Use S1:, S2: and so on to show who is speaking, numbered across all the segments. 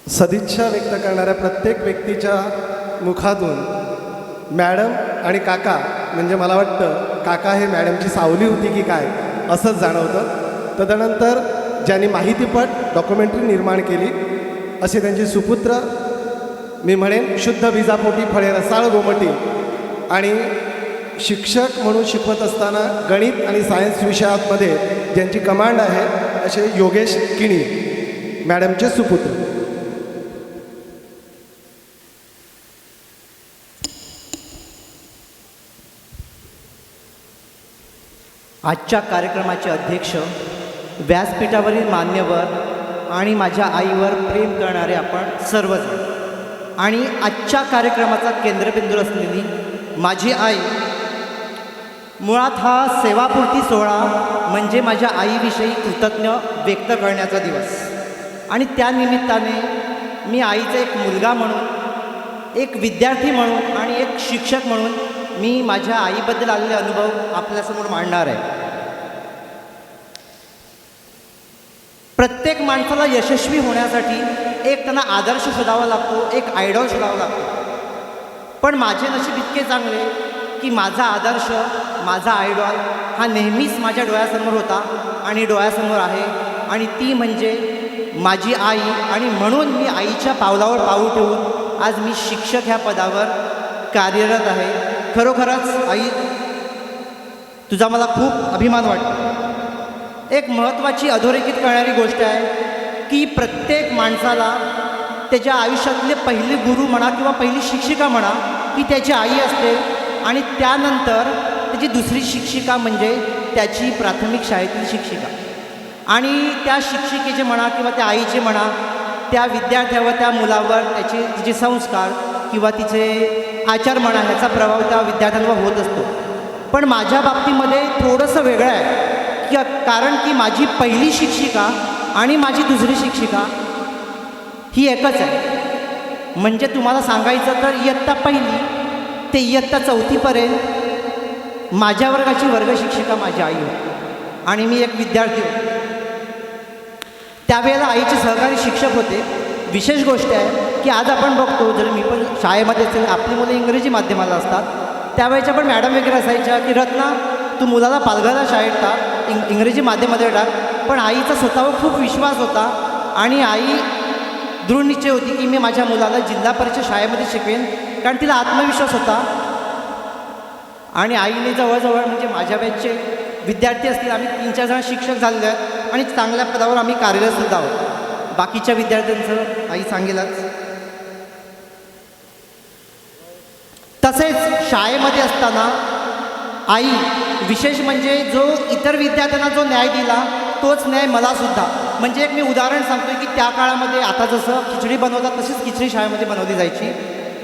S1: सदिच्छा व्यक्त करणाऱ्या प्रत्येक व्यक्तीच्या मुखातून मॅडम आणि काका म्हणजे मला वाटतं काका हे मॅडमची सावली होती की काय असंच जाणवतं. तदनंतर ज्यांनी माहितीपट डॉक्युमेंटरी निर्माण केली असे त्यांचे सुपुत्र मी म्हणेन शुद्ध बीजापोटी फळे रसाळ गोमटी आणि शिक्षक म्हणून शिकवत असताना गणित आणि सायन्स विषयामध्ये ज्यांची कमांड आहे असे योगेश किणी मॅडमचे सुपुत्र.
S2: आजच्या कार्यक्रमाचे अध्यक्ष, व्यासपीठावरील मान्यवर आणि माझ्या आईवर प्रेम करणारे आपण सर्वजण आणि आजच्या कार्यक्रमाचा केंद्रबिंदू असलेली माझी आई. मुळात हा सेवापूर्ती सोहळा म्हणजे माझ्या आईविषयी कृतज्ञ व्यक्त करण्याचा दिवस आणि त्यानिमित्ताने मी आईचा एक मुलगा म्हणून, एक विद्यार्थी म्हणून आणि एक शिक्षक म्हणून मी माझ्या आईबद्दल आलेले अनुभव आपल्यासमोर मांडणार आहे. प्रत्येक माणसाला यशस्वी होण्यासाठी एक त्यांना आदर्श शोधावा लागतो, एक आयडॉल शोधावा लागतो. पण माझे नशीब इतके चांगले की माझा आदर्श, माझा आयडॉल हा नेहमीच माझ्या डोळ्यासमोर होता आणि डोळ्यासमोर आहे आणि ती म्हणजे माझी आई. आणि म्हणून मी आईच्या पावलावर पाऊल ठेवून आज मी शिक्षक ह्या पदावर कार्यरत आहे. खरोखरच आई, तुझा मला खूप अभिमान वाटतो. एक महत्त्वाची अधोरेखित करणारी गोष्ट आहे की प्रत्येक माणसाला त्याच्या आयुष्यातले पहिले गुरु म्हणा किंवा पहिली शिक्षिका म्हणा की त्याची आई असते आणि त्यानंतर त्याची दुसरी शिक्षिका म्हणजे त्याची प्राथमिक शाळेतील शिक्षिका. आणि त्या शिक्षिकेचे म्हणा किंवा त्या आईचे म्हणा त्या विद्यार्थ्यावर, त्या मुलावर तिचे संस्कार किंवा तिचे आचार म्हणा ह्याचा प्रभाव त्या विद्यार्थ्यांवर होत असतो. पण माझ्या बाबतीमध्ये थोडंसं वेगळं आहे की कारण की माझी पहिली शिक्षिका आणि माझी दुसरी शिक्षिका ही एकच आहे. म्हणजे तुम्हाला सांगायचं तर इयत्ता पहिली ते इयत्ता चौथीपर्यंत माझ्या वर्गाची वर्ग शिक्षिका माझी आई होती आणि मी एक विद्यार्थी होतो. त्यावेळेला आईचे सहकारी शिक्षक होते. विशेष गोष्ट आहे की आज आपण बघतो, जर मी पण शाळेमध्ये असेल, आपली मुलं इंग्रजी माध्यमाला असतात, त्यावेळेच्या पण मॅडम वगैरे असायच्या की रत्ना तू मुलाला पालघरला शाळेत टाक, इंग्रजी माध्यमामध्ये टाक. पण आईचा स्वतःवर खूप विश्वास होता आणि आई दृढ निश्चय होती की मी माझ्या मुलाला जिल्हा परिषद शाळेमध्ये शिकवेन, कारण तिला आत्मविश्वास होता. आणि आईने जवळजवळ म्हणजे माझ्या बॅचचे विद्यार्थी असतील, आम्ही 3-4 जण शिक्षक झालेले आहेत आणि चांगल्या पदावर आम्ही कार्यरतसुद्धा आहोत. बाकीच्या विद्यार्थ्यांचं आई सांगेलच. तसेच शाळेमध्ये असताना आई विशेष म्हणजे जो इतर विद्यार्थ्यांना जो न्याय दिला तोच न्याय मलासुद्धा. म्हणजे एक मी उदाहरण सांगतो की त्या काळामध्ये आता जसं खिचडी बनवतात तशीच खिचडी शाळेमध्ये बनवली जायची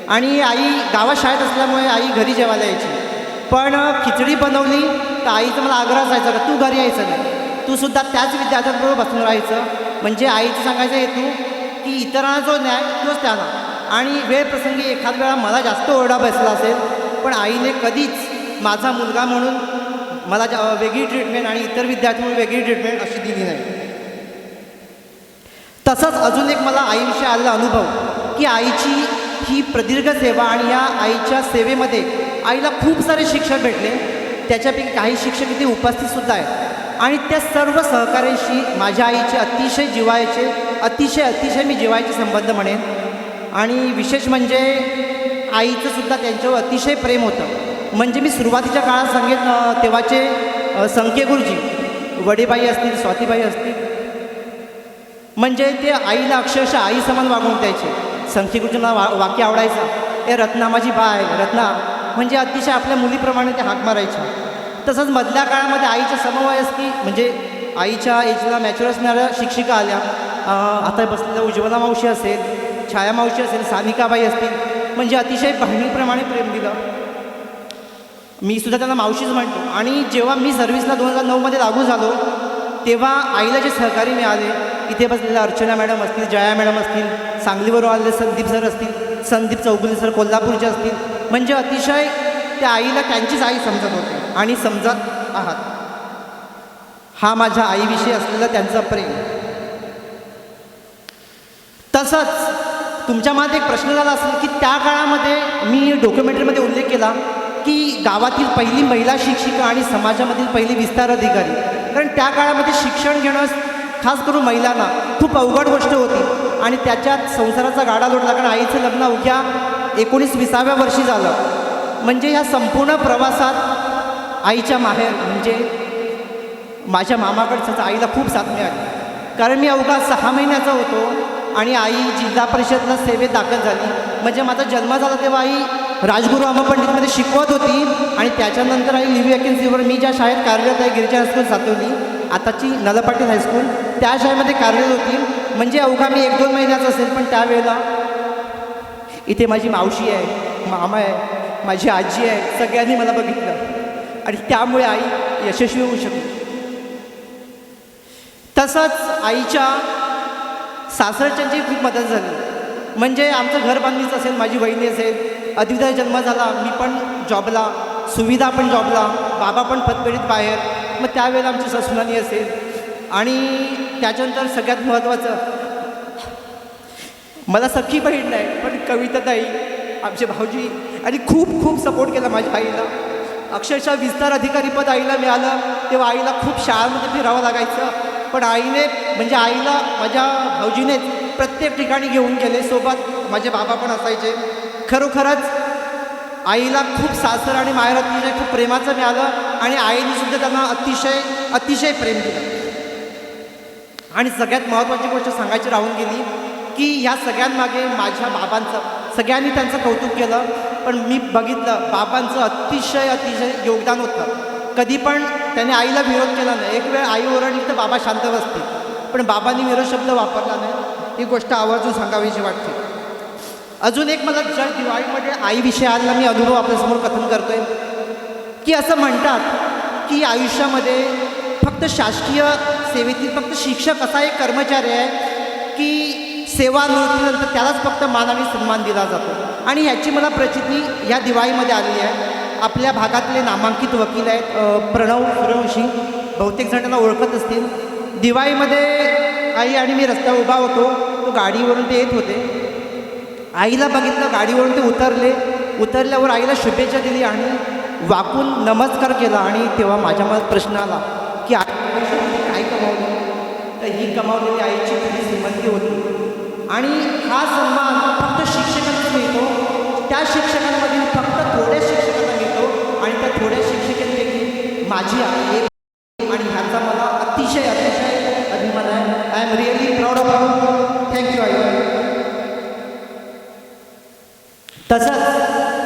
S2: आणि आई गावात शाळेत असल्यामुळे आई घरी जेवायला यायची. पण खिचडी बनवली तर आईचं मला आग्रह असायचा का तू घरी यायचं नाही, तू सुद्धा त्याच विद्यार्थ्यांबरोबर बसून राहायचं. म्हणजे आईचं सांगायचं हेतू की इतरांना जो न्याय तोच त्यांना. आणि वेळ प्रसंगी एखाद वेळा मला जास्त ओरडा बसला असेल पण आईने कधीच माझा मुलगा म्हणून मला वेगळी ट्रीटमेंट आणि इतर विद्यार्थी म्हणून वेगळी ट्रीटमेंट अशी दिली नाही. तसंच अजून एक मला आईविषयी आलेला अनुभव की आईची ही प्रदीर्घ सेवा आणि या आईच्या सेवेमध्ये आईला खूप सारे शिक्षक भेटले. त्याच्यापैकी काही शिक्षक इथे उपस्थितसुद्धा आहेत आणि त्या सर्व सहकार्याशी माझ्या आईचे अतिशय जिव्हाळ्याचे, अतिशय मी जिव्हाळ्याचे संबंध म्हणेन. आणि विशेष म्हणजे आईचंसुद्धा त्यांच्यावर अतिशय प्रेम होतं. म्हणजे मी सुरुवातीच्या काळात सांगेन तेव्हाचे संख्ये गुरुजी, वडेबाई असतील, स्वातीबाई असतील, म्हणजे ते आईला अक्षरशः आई समान वागवून द्यायचे. संख्ये गुरुजींना वाक्य आवडायचं, ए रत्ना माझी बाय रत्ना, म्हणजे अतिशय आपल्या मुलीप्रमाणे ते हाक मारायच्या. तसंच मधल्या काळामध्ये आईच्या समवयस्की म्हणजे आईच्या एजला मॅच्युअर असणाऱ्या शिक्षिका आल्या. आता बसलेल्या उज्ज्वला मावशी असेल, छाया मावशी असेल, सानिकाबाई असतील, म्हणजे अतिशय बहिणीप्रमाणे प्रेम दिलं. मी सुद्धा त्यांना मावशीच म्हणतो. आणि जेव्हा मी सर्व्हिसला 2009मध्ये लागू झालो तेव्हा आईला जे सहकारी मिळाले, इथे बसलेल्या अर्चना मॅडम असतील, जया मॅडम असतील, सांगलीवरून आलेले संदीप सर असतील, संदीप चौगुले सर कोल्हापूरचे असतील, म्हणजे अतिशय त्या आईला त्यांचीच आई समजत होते आणि समजत आहात. हा माझ्या आईविषयी असलेला त्यांचा प्रेम. तसंच तुमच्या मनात एक प्रश्न झाला असेल की त्या काळामध्ये मी डॉक्युमेंटरीमध्ये उल्लेख केला की गावातील पहिली महिला शिक्षिका आणि समाजामधील पहिली विस्तार अधिकारी. कारण त्या काळामध्ये शिक्षण घेणं खास करून महिलांना खूप अवघड गोष्ट होती आणि त्याच्यात संसाराचा गाडा लोटला. कारण आईचं लग्न अवघ्या 19-20व्या वर्षी झालं. म्हणजे ह्या संपूर्ण प्रवासात आईच्या माहेर म्हणजे माझ्या मामाकडचं आईला खूप साथ मिळाली. कारण मी अवघा 6 महिन्याचा होतो आणि आई जिल्हा परिषदला सेवेत दाखल झाली. म्हणजे माझा जन्म झाला तेव्हा आई राजगुरू अमरपंडितमध्ये शिकवत होती आणि त्याच्यानंतर आई लिव्ह वॅकन्सीवर मी ज्या शाळेत कार्यरत आहे गिरिजा हायस्कूल सातवली, आताची नलपाटील हायस्कूल, त्या शाळेमध्ये कार्यरत होती. म्हणजे अवघा मी 1-2 महिन्याचा असेल, पण त्यावेळेला इथे माझी मावशी आहे, मामा आहे, माझी आजी आहे, सगळ्यांनी मला बघितलं आणि त्यामुळे आई यशस्वी होऊ शकली. तसंच आईच्या सासरच्यांची खूप मदत झाली. म्हणजे आमचं घर बांधणीचं असेल, माझी बहिणी असेल, अद्विता जन्म झाला, मी पण जॉबला, सुविधा पण जॉबला, बाबा पण पतपेढीत बाहेर. मग त्यावेळेला आमची ससुनानी असेल आणि त्याच्यानंतर सगळ्यात महत्त्वाचं मला सख्खी बहीण नाही पण कविताताई, आमचे भाऊजी आणि खूप खूप सपोर्ट केला माझ्या आईला. अक्षरशः विस्तार अधिकारी पद आईला मिळालं तेव्हा आईला खूप शाळांमध्ये फिरावं लागायचं, पण आईने म्हणजे आईला माझ्या भाऊजीनेच प्रत्येक ठिकाणी घेऊन गेले. सोबत माझे बाबा पण असायचे. खरोखरच आईला खूप सासर आणि माहेर अतिशय खूप प्रेमाचं मिळालं आणि आईनेसुद्धा त्यांना अतिशय प्रेम दिलं. आणि सगळ्यात महत्त्वाची गोष्ट सांगायची राहून गेली की ह्या सगळ्यांमागे माझ्या बाबांचं, सगळ्यांनी त्यांचं कौतुक केलं, पण मी बघितलं बाबांचं अतिशय योगदान होतं. कधी पण त्याने आईला विरोध केला नाही. एक वेळ आई ओरडली तर बाबा शांत बसते, पण बाबांनी विरोध शब्द वापरला नाही. ही गोष्ट आवर्जून सांगावीशी वाटते. अजून एक मला जर दिवाळीमध्ये आईविषयी आलेला मी अनुभव आपल्यासमोर कथन करतोय की असं म्हणतात की आयुष्यामध्ये फक्त शासकीय सेवेतील फक्त शिक्षक असा एक कर्मचारी आहे की सेवानिवृत्तीनंतर त्यालाच फक्त मान आणि सन्मान दिला जातो. आणि ह्याची मला प्रचिती ह्या दिवाळीमध्ये आली आहे. आपल्या भागातले नामांकित वकील आहेत प्रणव सूर्यवंशी, बहुतेक जण त्यांना ओळखत असतील. दिवाळीमध्ये आई आणि मी रस्त्यावर उभा होतो, तो गाडीवरून ते येत होते. आईला बघितलं, गाडीवरून ते उतरल्यावर आईला शुभेच्छा दिली आणि वाकून नमस्कार केला. आणि तेव्हा माझ्या मनात प्रश्न आला की आई काय कमावली, तर ही कमावलेली आईची खरी श्रीमंती होती. आणि हा सन्मान फक्त शिक्षकांना मिळतो, त्या शिक्षकांमधील फक्त थोड्या शिक्षकांना मिळतो आणि त्या थोड्या शिक्षकांपैकी माझी आई एक. आणि ह्याचा मला अतिशय अभिमान आहे. I am really proud of you. Thank you आई. तसंच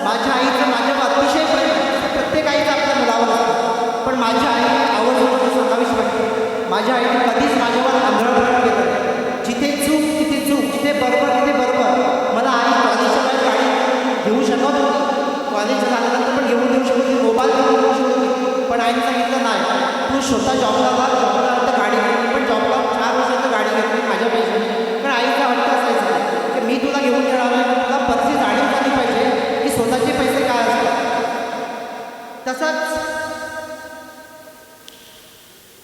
S2: माझ्या आईचं माझ्यावर अतिशय प्रेम आहे. प्रत्येक आईचं आपल्या मुलावर असतं, पण माझ्या आईने आवडून सांगावीच वाटते. माझ्या आईने कधीच माझ्यावर आंधळपण केलं नाही. जिथे चूक तिथे चूक, जिथे बरोबर तिथे बरोबर. मला आई कॉलेजच्या गाडी घेऊ शकत होती, कॉलेज झाल्यानंतर पण घेऊन देऊ शकत होती, मोबाईल घेऊन देऊ शकत होती, पण आईने सांगितलं नाही, तू स्वतः जॉबला तर गाडी घेतली. पण जॉबला 4 वर्षाचं गाडी घेतली माझ्या पैशाने. पण आईचा हट्ट असायचा की मी तुला घेऊन देणार नाही, तुला परिस्थिती जाणीव झाली पाहिजे की स्वतःचे पैसे काय असतात. तसंच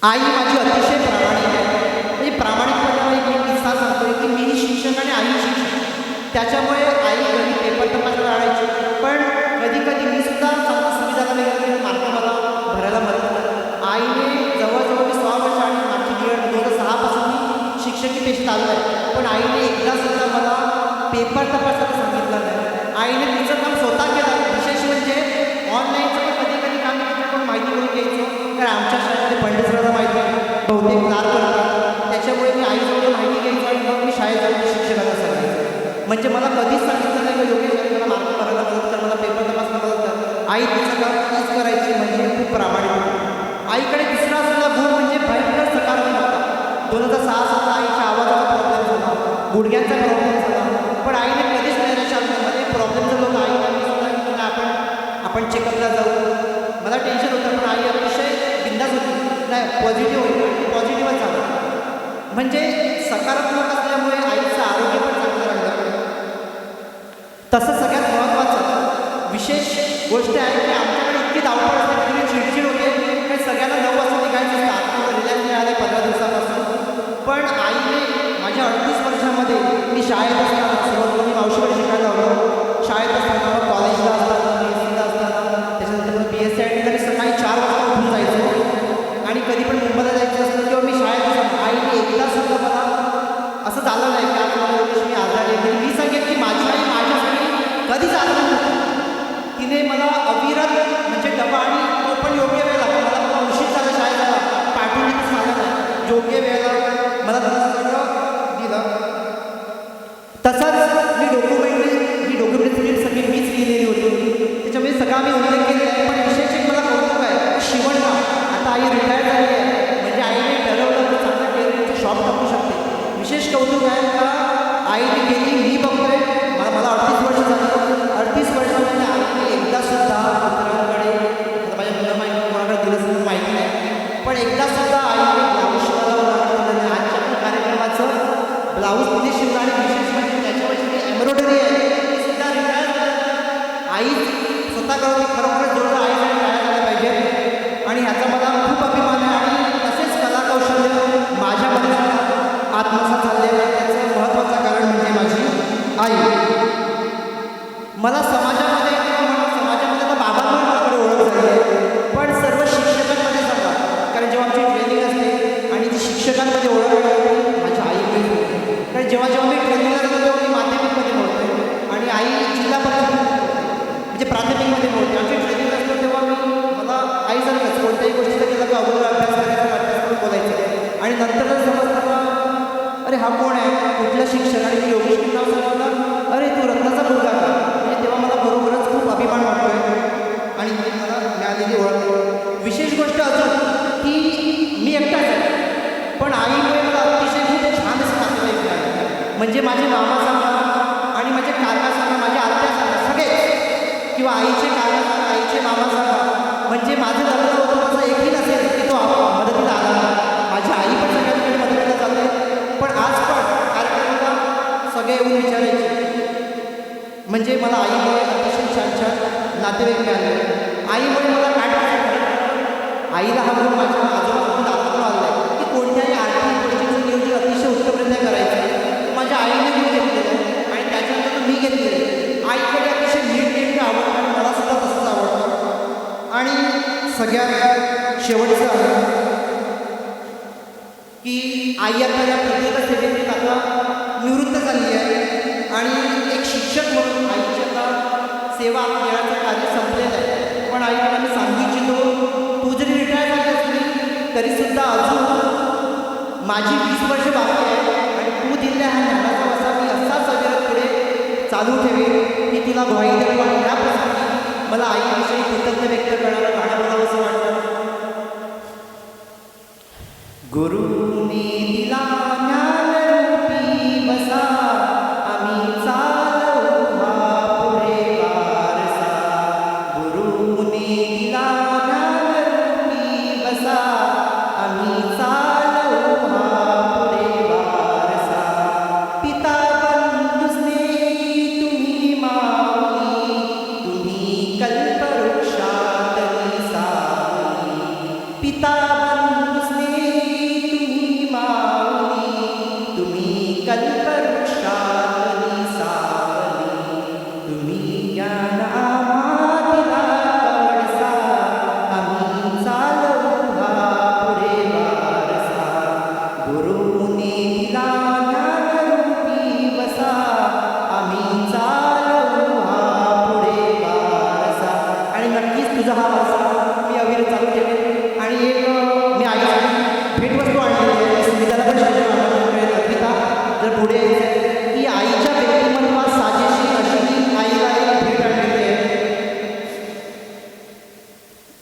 S2: आई माझी अतिशय प्रामाणिक आहे. म्हणजे प्रामाणिकपणे एक किस्सा सांगतोय की मी शिक्षक आणि आई शिक्षक, त्याच्यामुळे आई घरी पेपर तपासायला आणायची. पण कधी कधी मी सुद्धा चांगला सुविधाला वगैरे मार्क मला भरायला मदत करते. आईने जवळजवळ मी 6 वर्ष आणि माझी BEd 2006 पासून मी शिक्षकी पेशात आलो आहे, पण आईने एकदा सुद्धा मला पेपर तपासायला सांगितलं नाही. आईने तिचं काम स्वतः केलं. विशेष म्हणजे ऑनलाईनचं पण कधी कधी काम पण माहिती करून घ्यायचं. कारण आमच्या शाळेमध्ये पंडित सरांना माहिती आहे बहुतेक लाभ करतात, त्याच्यामुळे मी आईजवळ माहिती घ्यायचं आणि मग मी शाळेत जाऊन शिक्षकांना सांगायचं. म्हणजे मला कधीच सांगितलं नाही की योगेश मला मार्क भरायला मदत कर, मला पेपर तपासायला मदत कर. आई तिचं काम तीच करायची, म्हणजे खूप प्रामाणिक होती. आईकडे दुसरा असलेला गुण म्हणजे भयंकर सकारात्मक होता. 2006 साली आईच्या आवाजाचा प्रॉब्लेम झाला, गुडघ्यांचा प्रॉब्लेम झाला, पण आईने कधीच मध्ये प्रॉब्लेम झाला होता. आईने सांगितलं आपण चेकअपला जाऊ. मला टेन्शन होतं, पण आई अतिशय बिंदास होती. नाही, पॉझिटिव्ह होती, पॉझिटिव्हच झालं. म्हणजे सकारात्मक असल्यामुळे आईचं आरोग्य पण चांगलं राहिलं. तसं सगळ्यात महत्त्वाचं विशेष गोष्ट आहे की आमच्याकडे इतकी धावपळ असते, कधी चिडचिड होते, काही सगळ्यांना 9 वाजता निघायचं असतं. आता रिलॅक्स मिळालं 15 दिवसापासून. पण आईने माझ्या 38 वर्षामध्ये मी शाळेत असताना सुरुवात की आज मला एवढीशी मी आजारी आहे. मी सांगेन की माझी आई माझ्यासाठी कधीच आजारी नव्हती. तिने मला अविरत म्हणजे डबा आणि तो पण योग्य वेळेला मला उशीर झाला शाळेला पाठवून सांगा नाही योग्य वेळेला मला तसं सगळं दिलं. तसंच मी डॉक्युमेंटरी सगळी मीच लिहिलेली होती. त्याच्यामध्ये सगळा मी उल्लेख केलेला आहे. पण विशेष एक मला कौतुक आहे शिवण्णा आता आई रिटायर झाली आहे म्हणजे आईने ठरवलं की चांगलं टेलरिंगचं शॉप टाकू शकते. विशेष कौतुक आहे का आईने केली मी बघतोय. मला 38 वर्ष झाली. 38 वर्षामध्ये आईने एकदासुद्धा मित्रांकडे आता माझ्या मुलं माहिती कोणाकडे दिलं माहिती नाही पण एकदासुद्धा आईने ब्लाऊज शिवायला आजच्या पण कार्यक्रमाचं ब्लाऊज तिने शिवलं आणि विशेष म्हणजे त्याच्यावरची जी एम्ब्रॉयडरी आहे ती सुद्धा रिटायर आई स्वतः करून खरोखर जोडलं आईसाठी तयार झालं पाहिजे आणि ह्याचा मला खूप अभिमान आहे. आणि तसेच कला कौशल्य माझ्यामध्ये आत्मसात झालेलं आहे. त्याचं महत्त्वाचं कारण म्हणजे माझी आई. मला समाजामध्ये तर बाबांवर माझ्याकडे ओळख झाली आहे पण सर्व शिक्षकांमध्ये सांगा कारण जेव्हा आमची ट्रेनिंग असते आणि ती शिक्षकांमध्ये ओळख होते माझ्या आईमुळे होते. कारण जेव्हा मी ट्रेनिंगला जातो तेव्हा मी माध्यमिकमध्ये बोलते आणि आई जिल्हा परिषद म्हणजे प्राथमिकमध्ये बोलते. आमची ट्रेनिंग असतो तेव्हा मला आईसारखंच कोणत्याही गोष्टीला गेला की अगोदर अभ्यास करायचा अभ्यास करून बोलायचं आणि नंतर समजतं अरे हा कोण आहे कुठला शिक्षक आणि मी योगेश नाव सांगितलं अरे तू रत्नाचा मुलगा का म्हणजे तेव्हा मला बरोबरच खूप अभिमान वाटतोय आणि मला मिळालेली ओळख. विशेष गोष्ट अजून की मी एकटाच आहे पण आईमुळे मला अतिशय खूप छान असं नातेवाईक मिळाले. म्हणजे माझे मामा सांगा आणि माझे काका सांगा माझ्या आत्या सांगा सगळे किंवा आईचे काका सांगा आईचे मामा सांगा म्हणजे माझं लग्न होतं असं एकही नसेल की तो मदतीला आला. माझी आई पण सगळ्यांकडे मदतीला जाते पण आज पण कार्यक्रमाला सगळे येऊन विचारायचे म्हणजे मला आईमुळे अतिशय छान छान नातेवाईक मिळाले. आईमुळे मला काय आईला हा गुण माझ्या आजोबाकडून दाखवून आला आहे की कोणत्याही आर्थिक गोष्टीचं नियोजन अतिशय उत्तमरित्या करायचं माझ्या आईने गुण घेतलेलं आहे आणि त्याच्यानंतर मी घेतलेलं आहे. आईकडे अतिशय नीटनेटकं आवडतं आणि मला सुद्धा तसंच आवडतं. आणि सगळ्यात शेवटचं आहे की आई आता या प्रत्येक सेवेतील आता निवृत्त झाली आहे आणि एक शिक्षक म्हणून आईची आता सेवा देण्याचं कार्य संपलेलं आहे. पण आईला मी सांगू इच्छितो तू जरी रिटायर झाली असली तरीसुद्धा अजून माझी 20 वर्ष बाकी आहे आणि तू दिलेल्या हा ज्ञानाचा वसा मी असाच अविरत पुढे चालू ठेवेन की तुला ग्वाही देतो आणि या प्रसंगी मला आईविषयी कृतज्ञ व्यक्त करणारं गाणं बोलावं असं वाटतं. गुरुनी दिला ज्ञानरूपी बसा आम्ही चालवू हा पुढे वारसा. गुरुनी दिला ज्ञानरूपी बसा आम्ही चालवू हा पुढे वारसा. पिता बंधू स्नेही तुम्ही माऊली तुम्ही कल्पवृक्षातली सावली. पिता बंधू स्नेही तुम्ही माऊली तुम्ही कल्पवृक्षातली सावली. तुम्ही ज्ञान आम्हा दिला कवडसा आम्ही चालवू हा पुढे वारसा. गुरुनी दिला ज्ञानरूपी बसा आम्ही चालवू हा पुढे वारसा. आणि नक्कीच तुझा हा वारसा मी अविरत चालू ठेवेन. आणि एक मी आईसाठी भेटवस्तू आणलेली आहे सुविधाला पण अर्पिता जर पुढे यायचं की आईच्या व्यक्तिमत्वात साजेशी अशी मी आईला एक भेट आणलेली आहे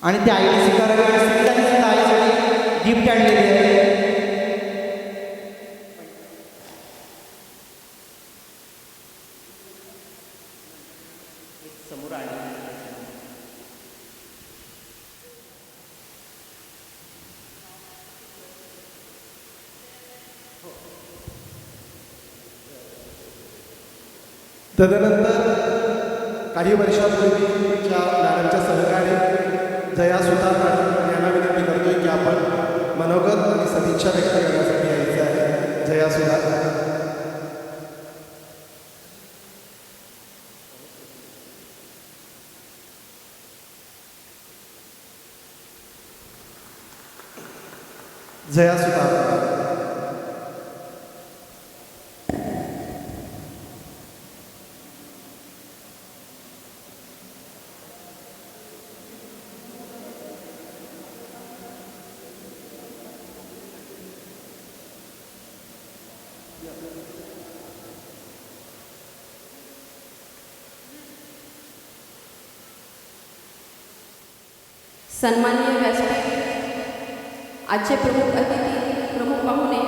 S2: आणि त्या आईने स्वीकारावी आणि सुविधाने सुद्धा आईसाठी गिफ्ट आणलेली आहे. समोर आहे
S1: तदनंतर काही वर्षापूर्वीच्या मॅडमच्या सहकार्य जया सुतार मॅडम यांना विनंती करतोय की आपण मनोगत आणि सदिच्छा व्यक्त करण्यासाठी यायचं आहे. जया सुतार. जया सुतार.
S3: सन्माननीय व्यासपीठ, आजचे प्रमुख अतिथी, प्रमुख पाहुणे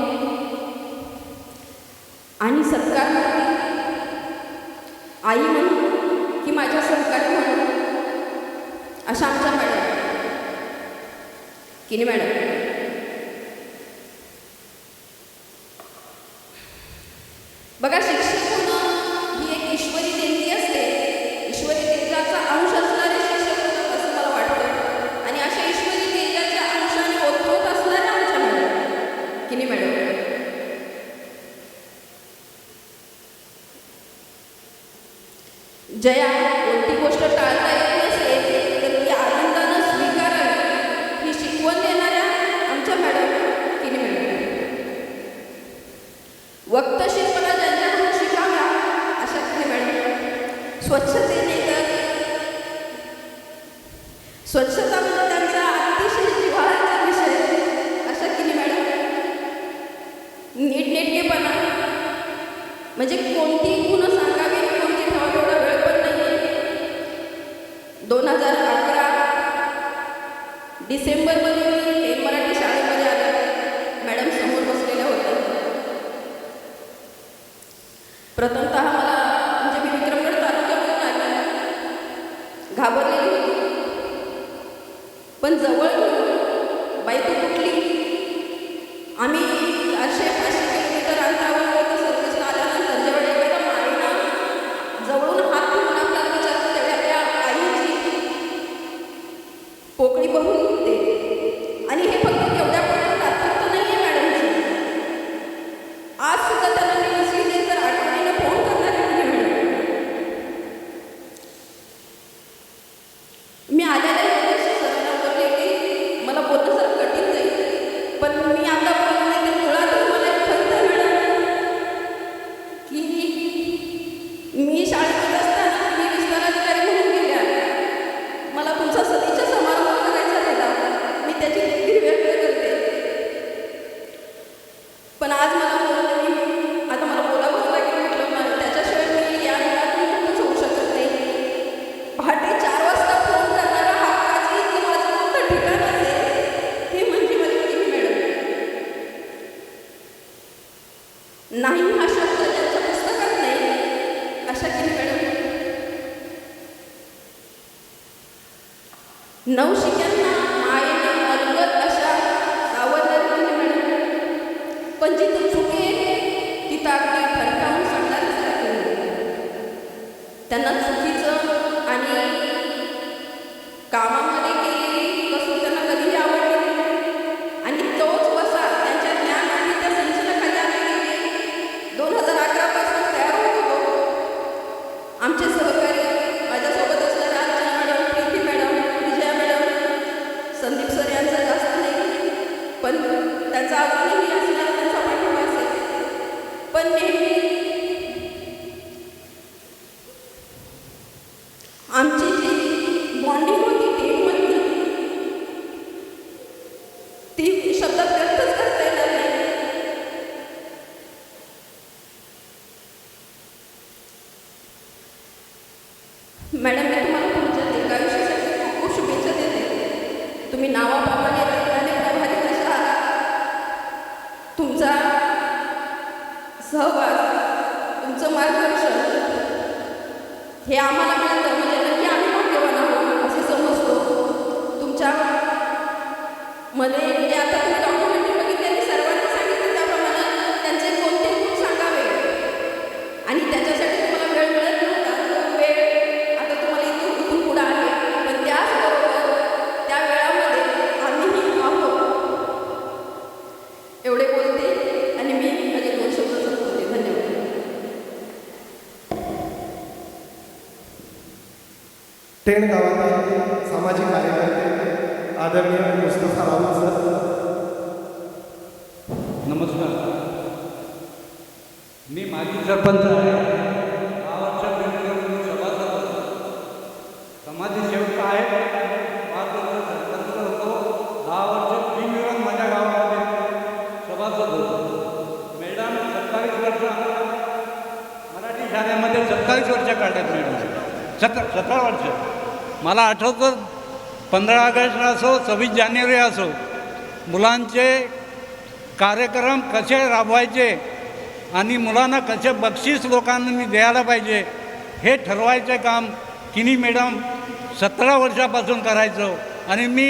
S3: आणि सत्कार आई म्हणून की माझ्या सहकारी म्हणून अशा आमच्या मॅडम किनी मॅडम, बघा, शिक्षक होणं ही एक ईश्वरी देणगी असते. ईश्वरी तेजाचा अंश असणारे शिक्षक होतात असं मला वाटतं. आणि अशा ईश्वरी तेजाच्या अंशाने ओतप्रोत असणाऱ्या आमच्या मॅडम किनी मॅडम, जया, कोणती गोष्ट टाळता येत नसेल तर ती आनंदानं स्वीकारावी ही शिकवण देणाऱ्या आमच्या मॅडम किनी मॅडम. वक्तशीरपणा ज्यांच्याकडून शिकाव्या अशा किनी मॅडम. स्वच्छतेने तर स्वच्छता म्हणजे त्यांचा अतिशय जिव्हाळ्याचा विषय अशा किनी मॅडम. नीटनेटकेपणा म्हणजे कोणती गुण सांगावी कोणती ठेवावी एवढा वेळ पण नाही. 2011 डिसेंबरमध्ये मी मराठी शाळेमध्ये आले. मॅडम समोर बसलेल्या होत्या. प्रथमतः मला म्हणजे मी विक्रमगड तालुक्यातून आले, घाबरलेली होती. पण जवळ घेऊन, बाई तू कुठली? आम्ही 400-500 किलोमीटर अंतरावर होतो. सर्व्हिसला आल्यानंतर जेव्हा एखादा माईना जवळून हात घेऊन आपल्याला विचारतो तेव्हा आपल्या आईची पोकळी भरून निघते. आणि हे फक्त तेवढ्यापर्यंत तात्पुरतं नाही आहे मॅडमची. आज सुद्धा त्यांना मी नसली तर आठवणीनं फोन करणार आहे मॅडम. मी आलेल्या सरांना बोलले की मला बोलणं जरा कठीण जाईल, पण मी आता बोलले नाही तर मुळातच मला एक खंत आहे मॅडम की मी शाळेमध्ये असताना मी विस्ताराधिकारी म्हणून गेल्या. मला तुमचा सतीचा समारंभ करायचा होता. मी त्याची दिलगिरी व्यक्त करते. पण आज मला बोलले, आता मला बोलावंच लागेल म्हटलं. मला त्याच्याशिवाय मी या घरातून कुठंच होऊ शकत नाही. पहाटे 4 वाजता फोन करणारा हक्काची ती माझं मोठं ठिकाण असेल ते म्हणजे माझी किनी मॅडम. नाही हा शब्द त्यांच्या पुस्तकात नाही अशा किनी मॅडम. नवशिक्यांना मायेने अलगद अशा सावरणारी किनी मॅडम. पण जिथं चुकेल तिथं अगदी ठणकावून सांगणारी त्यांना चुकीचं आणि कामामध्ये केलेली कसून त्यांना कधीही आवडली नाही. आणि तोच वसा त्यांच्या ज्ञान आणि त्या संचनाखाली आलेली 2011 पासून तयार होत होतो. आमचे सहकारी माझ्यासोबत असणारे Archana madam, Preeti madam, Vijaya madam, Sandeep sir यांचं जास्त नाही, पण त्यांचा अजूनही असणारा त्यांचा पाठिंबा असेल. पण नेहमी आमची जी बॉन्डिंग होती टीममधली ती शब्दात व्यक्तच करता येणार नाही. मॅडम, मी तुम्हाला तुमच्या दीर्घायुष्यासाठी खूप खूप शुभेच्छा देते. तुम्ही नावाप्रमाणे रत्नाने प्रभारित अशा तुमचा सहवास, तुमचं मार्गदर्शन हे आम्हाला मिळतं म्हणजे नक्की आम्ही भाग्यवान आहोत असे समजतो. तुमच्या मध्ये म्हणजे आता तुम्ही डॉक्युमेंटरी बघितल्याने सर्वांनी सांगितलं त्याप्रमाणे त्यांचे कोणते गुण सांगावे आणि त्याच्यासाठी तुम्हाला वेळ मिळत नव्हता. तो वेळ आता तुम्हाला इथून पुढं आहे, पण त्याचबरोबर त्या वेळामध्ये आम्हीही आहोत. एवढे बोलते आणि मी माझे 2 शब्द संपवते. धन्यवाद.
S1: टेण गावातील सामाजिक कार्यकर्ते आदरणीय मुस्तफा राऊत सर.
S4: नमस्कार. मी माजी सरपंच आहे. 10 वर्षापूर्वी सभासद होतो. समाजसेवक आहे. 5 वर्ष सरपंच होतो. 10 वर्ष बिनविरोध माझ्या गावामध्ये सभासद होतो. मॅडम 27 वर्ष मराठी शाळेमध्ये 27 वर्ष काढल्यात मॅडम. 17 वर्ष. मला आठवतं 15 ऑगस्ट असो 26 जानेवारी असो मुलांचे कार्यक्रम कसे राबवायचे आणि मुलांना कसे बक्षीस लोकांनी द्यायला पाहिजे हे ठरवायचे काम किनी मॅडम 17 वर्षापासून करायचो. आणि मी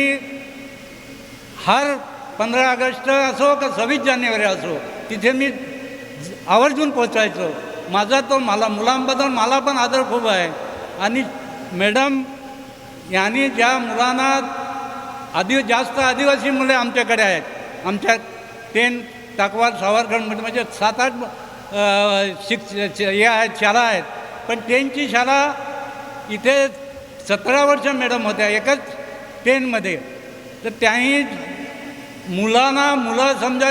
S4: हर 15 ऑगस्ट असो का 26 जानेवारी असो तिथे मी आवर्जून पोचायचो. माझा तो मुलांबद्दल मला पण आदर खूप आहे. आणि मॅडम यांनी ज्या मुलांना जास्त आदिवासी मुले आमच्याकडे आहेत, आमच्या 10 टाकवार सावरखंडमध्ये म्हणजे 7-8 हे आहेत शाळा आहेत. पण 10ची शाळा इथे 17 वर्ष मॅडम होत्या एकच 10मध्ये. तर त्याही मुलं समजा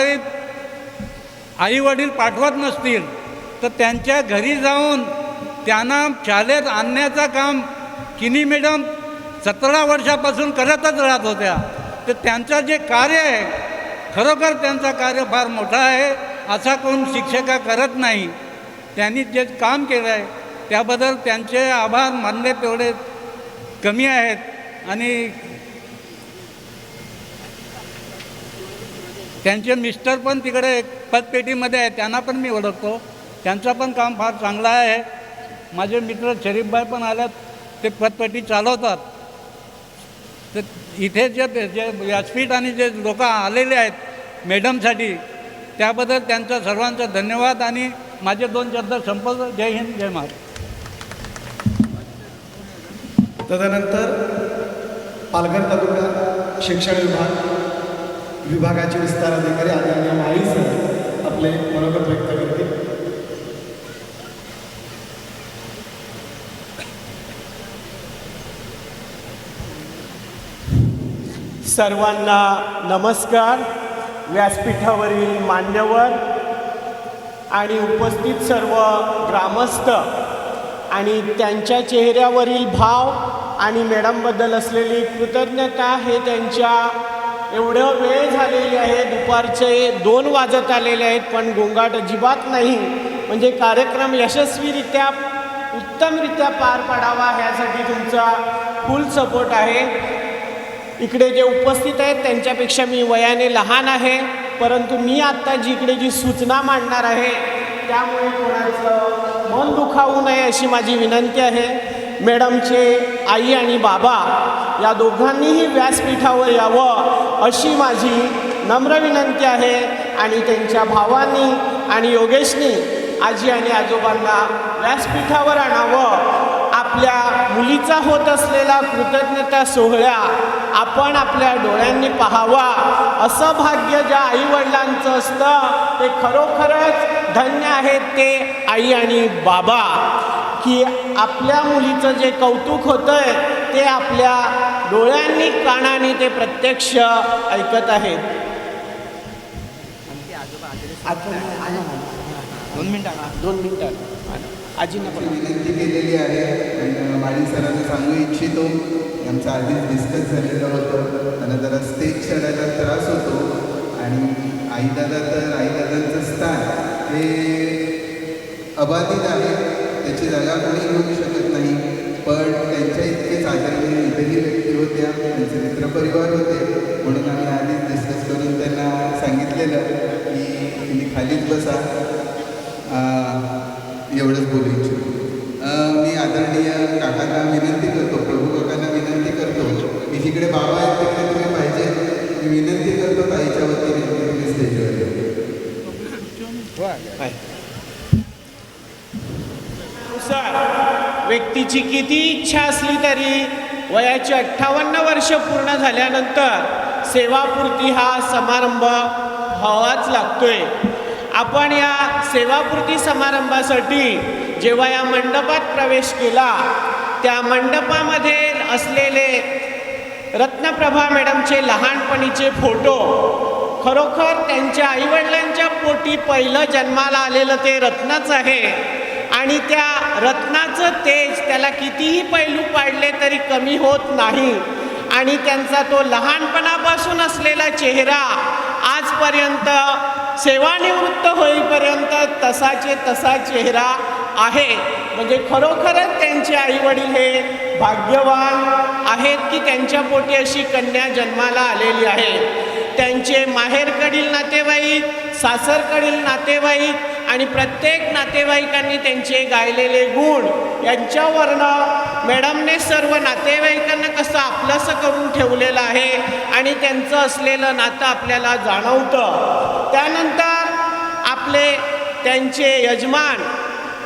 S4: आईवडील पाठवत नसतील तर त्यांच्या घरी जाऊन त्यांना शाळेत आणण्याचं काम किनी मॅडम 17 वर्षापासून करतच राहत होत्या. तर त्यांचं जे कार्य आहे खरोखर त्यांचं कार्य फार मोठं आहे. असा कोण शिक्षका करत नाही. त्यांनी जे काम केलं आहे त्याबद्दल त्यांचे आभार मानले तेवढे कमी आहेत. आणि त्यांचे मिस्टर पण तिकडे पतपेटीमध्ये आहेत, त्यांना पण मी ओळखतो. त्यांचं पण काम फार चांगलं आहे. माझे मित्र शरीफबाई पण आल्यात, ते पतपेटी चालवतात. तर इथे जे व्यासपीठ आणि जे लोक आलेले आहेत मॅडमसाठी त्याबद्दल त्यांचा सर्वांचा धन्यवाद. आणि माझे 2 शब्द संपवतो. जय हिंद, जय महाराष्ट्र.
S1: तदनंतर पालघर तालुका शिक्षण विभागाचे विस्तार अधिकारी आदरणीय माळी सर आपले मनोगत व्यक्त करतील.
S5: सर्वांना नमस्कार. व्यासपीठावरील मान्यवर आणि उपस्थित सर्व ग्रामस्थ आणि त्यांच्या चेहऱ्यावरील भाव आणि मॅडमबद्दल असलेली कृतज्ञता हे त्यांच्या एवढं वेळ झालेली आहे. दुपारचे 2 वाजत आलेले आहेत पण गोंगाट अजिबात नाही. म्हणजे कार्यक्रम यशस्वीरित्या उत्तमरित्या पार पाडावा ह्यासाठी तुमचा फुल सपोर्ट आहे. इकडे जे उपस्थित आहेत त्यांच्यापेक्षा मी वयाने लहान आहे, परंतु मी आत्ता जिकडे जी सूचना मांडणार आहे त्यामुळे कोणाचं मन दुखावू नये अशी माझी विनंती आहे. मॅडमचे आई आणि बाबा या दोघांनीही व्यासपीठावर यावं अशी माझी नम्र विनंती आहे. आणि त्यांच्या भावांनी आणि योगेशनी आजी आणि आजोबांना व्यासपीठावर आणावं. आपल्या मुलीचा होत असलेला कृतज्ञता सोहळा आपण आपल्या डोळ्यांनी पाहावा. असं भाग्य ज्या आईवडिलांचं असतं ते खरोखरच धन्य आहेत ते आई आणि बाबा, की आपल्या मुलीचं जे कौतुक होतं आहे ते आपल्या डोळ्यांनी कानाने ते प्रत्यक्ष ऐकत आहेत. 2 मिनिटात आजींना पण
S6: विनंती केलेली आहे. आणि माळी सरांना सांगू इच्छितो, आमचं आधीच डिस्कस झालेलं होतं. त्यांना जरा स्टेज चढायला त्रास होतो आणि आईदादांचं स्थान हे अबाधित आहे, त्याची जागा कोणी घेऊ शकत नाही. पण त्यांच्या इतकेच आदरणीय इतरही व्यक्ती होत्या, त्यांचे मित्रपरिवार होते. म्हणून आम्ही आधीच डिस्कस करून त्यांना सांगितलेलं की तुम्ही खालीच बसा, एवढंच बोलू इच्छितो. मी आदरणीय काकांना विनंती करतो, प्रभू काकांना विनंती करतो की जिकडे बाबा आहेत तिकडे तुम्ही पाहिजे. मी विनंती करतो ताईच्या वतीने तुम्ही स्टेजवर
S5: व्यक्तीची किती इच्छा असली तरी वयाची 58 वर्ष पूर्ण झाल्यानंतर सेवापूर्ती हा समारंभ व्हावाच लागतोय. आपण या सेवापूर्ती समारंभासाठी जेव्हा या मंडपात प्रवेश केला त्या मंडपामध्ये असलेले रत्नप्रभा मॅडमचे लहानपणीचे फोटो, खरोखर त्यांच्या आईवडिलांच्या पोटी पहिलं जन्माला आलेलं ते रत्नच आहे. आणि त्या रत्नाचं तेज त्याला कितीही पैलू पाडले तरी कमी होत नाही. आणि त्यांचा तो लहानपणापासून असलेला चेहरा आजपर्यंत सेवानिवृत्त होईपर्यंत तसाचे तसा चेहरा आहे. म्हणजे खरोखरच त्यांचे आईवडील हे भाग्यवान आहेत की त्यांच्या पोटी अशी कन्या जन्माला आलेली आहे. त्यांचे माहेरकडील नातेवाईक, सासरकडील नातेवाईक आणि प्रत्येक नातेवाईकांनी त्यांचे गायलेले गुण यांच्यावरनं मॅडमने सर्व नातेवाईकांना कसं आपलंसं करून ठेवलेलं आहे आणि त्यांचं असलेलं नातं आपल्याला जाणवतं. त्यानंतर आपले त्यांचे यजमान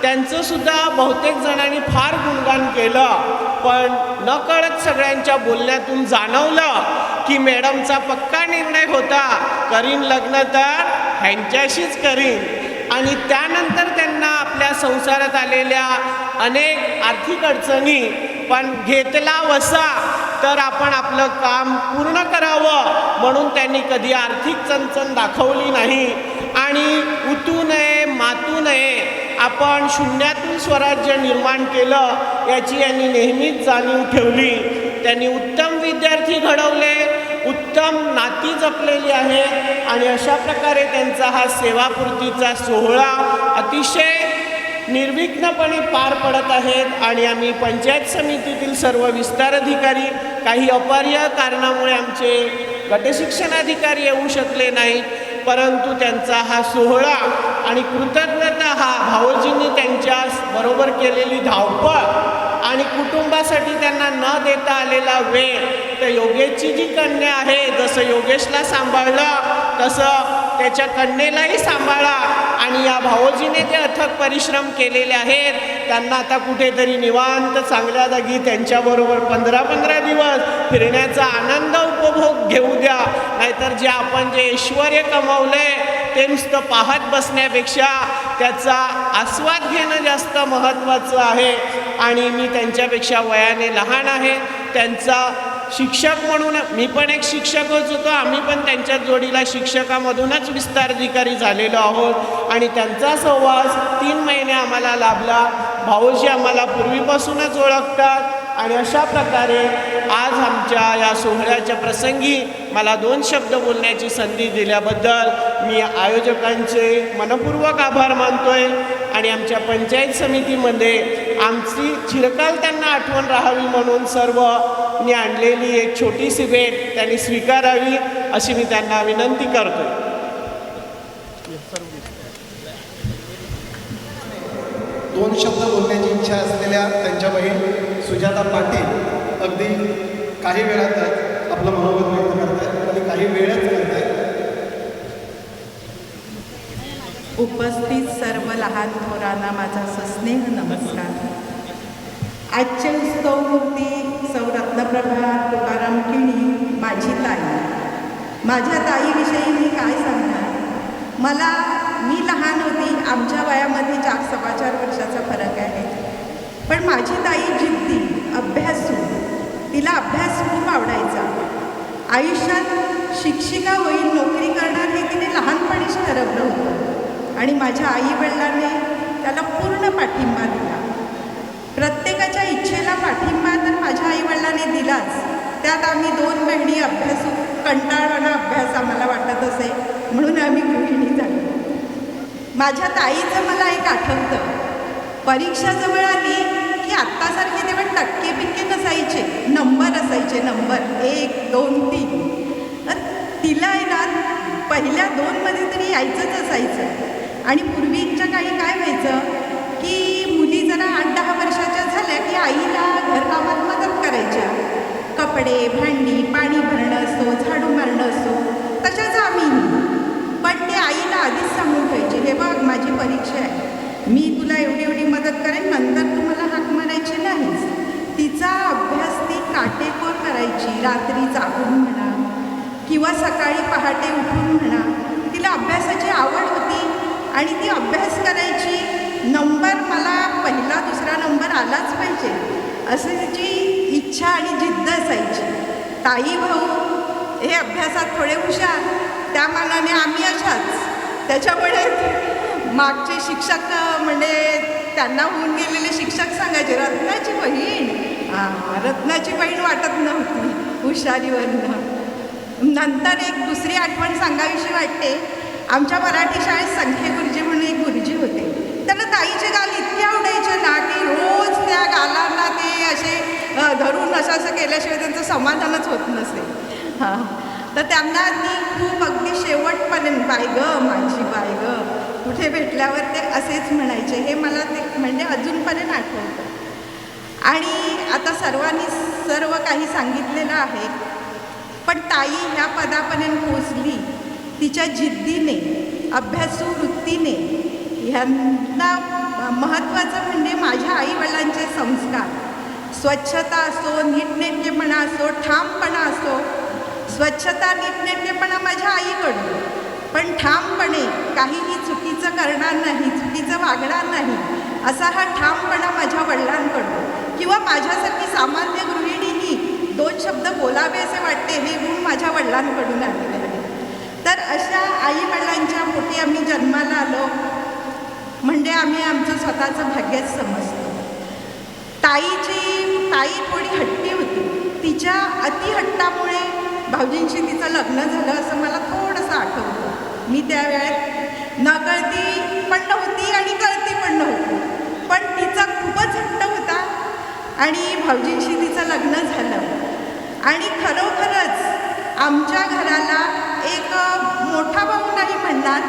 S5: त्यांचंसुद्धा बहुतेक जणांनी फार गुणगान केलं, पण नकळत सगळ्यांच्या बोलण्यातून जाणवलं की मॅडमचा पक्का निर्णय होता, करीन लग्न तर ह्यांच्याशीच करीन. आणि त्यानंतर त्यांना आपल्या संसारात आलेल्या अनेक आर्थिक अडचणी, पण घेतला वसा तर आपण आपलं काम पूर्ण करावं म्हणून त्यांनी कधी आर्थिक चणचण दाखवली नाही. आणि उतू नये मातू नये, आपण शून्यातून स्वराज्य निर्माण केलं याची यांनी नेहमीच जाणीव ठेवली. त्यांनी उत्तम विद्यार्थी घडवले, उत्तम नाती जपलेली आहे आणि अशा प्रकारे त्यांचा हा सेवापूर्तीचा सोहळा अतिशय निर्विघ्नपणे पार पडत आहेत. आणि आम्ही पंचायत समितीतील सर्व विस्तार अधिकारी, काही अपरिहार्य कारणामुळे आमचे गटशिक्षणाधिकारी येऊ शकले नाहीत, परंतु त्यांचा हा सोहळा आणि कृतज्ञता हा भाऊजींनी त्यांच्या बरोबर केलेली धावपळ आणि कुटुंबासाठी त्यांना न देता आलेला वेळ, तर योगेशची जी कन्या आहे, जसं योगेशला सांभाळलं तसं त्याच्या कन्येलाही सांभाळा. आणि या भाऊजीने जे अथक परिश्रम केलेले आहेत त्यांना आता कुठेतरी निवांत चांगल्या जागी त्यांच्याबरोबर 15-15 दिवस फिरण्याचा आनंद उपभोग घेऊ द्या. नाहीतर जे आपण जे ऐश्वर्य कमावले ते नुसतं पाहत बसण्यापेक्षा त्याचा आस्वाद घेणं जास्त महत्त्वाचं आहे. आणि मी त्यांच्यापेक्षा वयाने लहान आहे. त्यांचा शिक्षक म्हणून मी पण एक शिक्षकच होतो, आम्ही पण त्यांच्या जोडीला शिक्षकामधूनच विस्तार अधिकारी झालेलो आहोत. आणि त्यांचा सहवास 3 महिने आम्हाला लाभला. भाऊजी आम्हाला पूर्वीपासूनच ओळखतात. आणि अशा प्रकारे आज आमच्या या सोहळ्याच्या प्रसंगी मला 2 शब्द बोलण्याची संधी दिल्याबद्दल मी आयोजकांचे मनपूर्वक आभार मानतोय. आणि आमच्या पंचायत समितीमध्ये आमची चिरकाल त्यांना आठवण राहावी म्हणून सर्वनी आणलेली एक छोटीशी भेट त्यांनी स्वीकारावी अशी मी त्यांना विनंती करतो.
S1: 2 शब्द बोलण्याची इच्छा असलेल्या त्यांच्या बहीण सुजाता पाटील अगदी काही वेळातच आपलं मनोगत व्यक्त करत आहेत आणि काही वेळच करत आहेत.
S7: उपस्थित सर्व लहान थोरांना माझा सस्नेह नमस्कार. आजचे उत्सवमूर्ती सौ रत्नप्रभा तुकाराम किणी माझी ताई. माझ्या ताईविषयी मी काय सांगणार. मी लहान होती, आमच्या वयामध्ये 4-4 वर्षाचा फरक आहे. पण माझी ताई जिद्दी, अभ्यासू, तिला अभ्यास खूप आवडायचा. आयुष्यात शिक्षिका होईल, नोकरी करणार हे तिने लहानपणीच ठरवलं होतं. आणि माझ्या आईवडिलांनी त्याला पूर्ण पाठिंबा दिला. प्रत्येकाच्या इच्छेला पाठिंबा तर माझ्या आईवडिलांनी दिलाच. त्यात आम्ही 2 बहिणी अभ्यासू, कंटाळवाणा अभ्यास आम्हाला वाटत असे म्हणून आम्ही गृहिणी झालो. माझ्या ताईचं मला एक आठवतं, परीक्षा जवळ आली की आत्तासारखे तेव्हा टक्के नसायचे, नंबर असायचे, नंबर 1, 2, 3. तर तिला आहे ना पहिल्या 2मध्ये तरी यायचंच असायचं. आणि पूर्वीच्या काळी काय व्हायचं की मुली जरा 8-10 वर्षाच्या झाल्या की आईला घरकामात मदत करायच्या. कपडे, भांडी, पाणी भरणं असो, झाडू मारणं असो, तशाच आम्ही. पण ते आईला आधीच सांगून ठेवायचे, हे बघ माझी परीक्षा आहे, मी तुला एवढी मदत करेन, नंतर तुम्हाला हाक मारायची नाहीच. तिचा अभ्यास ती काटेकोर करायची. रात्री जागून म्हणा किंवा सकाळी पहाटे उठून म्हणा, तिला अभ्यासाची आवड होती आणि ती अभ्यास करायची. नंबर मला 1ला 2रा नंबर आलाच पाहिजे असं तिची इच्छा आणि जिद्द असायची. ताई भाऊ हे अभ्यासात थोडे हुशार, त्या मानाने आम्ही अशाच. त्याच्यामुळे मागचे शिक्षक म्हणजे त्यांना होऊन गेलेले शिक्षक सांगायचे, रत्नाची बहीण. रत्नाची बहीण वाटत नव्हती हुशारीवरनं. नंतर एक दुसरी आठवण सांगावीशी वाटते. आमच्या मराठी शाळेत संख्ये गुरुजी म्हणून एक गुरुजी होते. त्याला ताईचे गाल इतके आवडायचे ना की रोज त्या गालांना ते असे धरून असं केल्याशिवाय त्यांचं समाधानच होत नसेल. हां, तर त्यांना ती खूप अगदी शेवटपर्यंत बाय गं माझी बाय गं कुठे भेटल्यावर ते असेच म्हणायचे. हे मला ते म्हणजे अजूनपर्यंत आठवतं. आणि आता सर्वांनी सर्व काही सांगितलेलं आहे, पण ताई ह्या पदापर्यंत पोचली तिच्या जिद्दीने, अभ्यासू वृत्तीने. ह्यांना महत्त्वाचं म्हणजे माझ्या आईवडिलांचे संस्कार, स्वच्छता असो, नीटनेटकेपणा असो, ठामपणा असो. स्वच्छता नीटनेटकेपणा माझ्या आईकडून, पण ठामपणे काहीही चुकीचं करणार नाही, चुकीचं वागणार नाही असा हा ठामपणा माझ्या वडिलांकडून. किंवा माझ्यासारखी सामान्य गृहिणीही 2 शब्द बोलावे असे वाटते, हे गुण माझ्या वडिलांकडून आलेले आहे. तर अशा आईवडिलांच्या पोटी आम्ही जन्माला आलो म्हणजे आम्ही आमचं स्वतःचं भाग्यच समजतो. ताई थोडी हट्टी होती. तिच्या अतिहट्टामुळे भाऊजींशी तिचं लग्न झालं असं मला थोडंसं आठवतं. मी त्यावेळेत नकळती पण नव्हती आणि कळती पण नव्हती, पण तिचा खूपच हट्ट होता आणि भाऊजींशी तिचं लग्न झालं. आणि खरोखरच आमच्या घराला एक मोठा भाऊ नाही म्हणणार,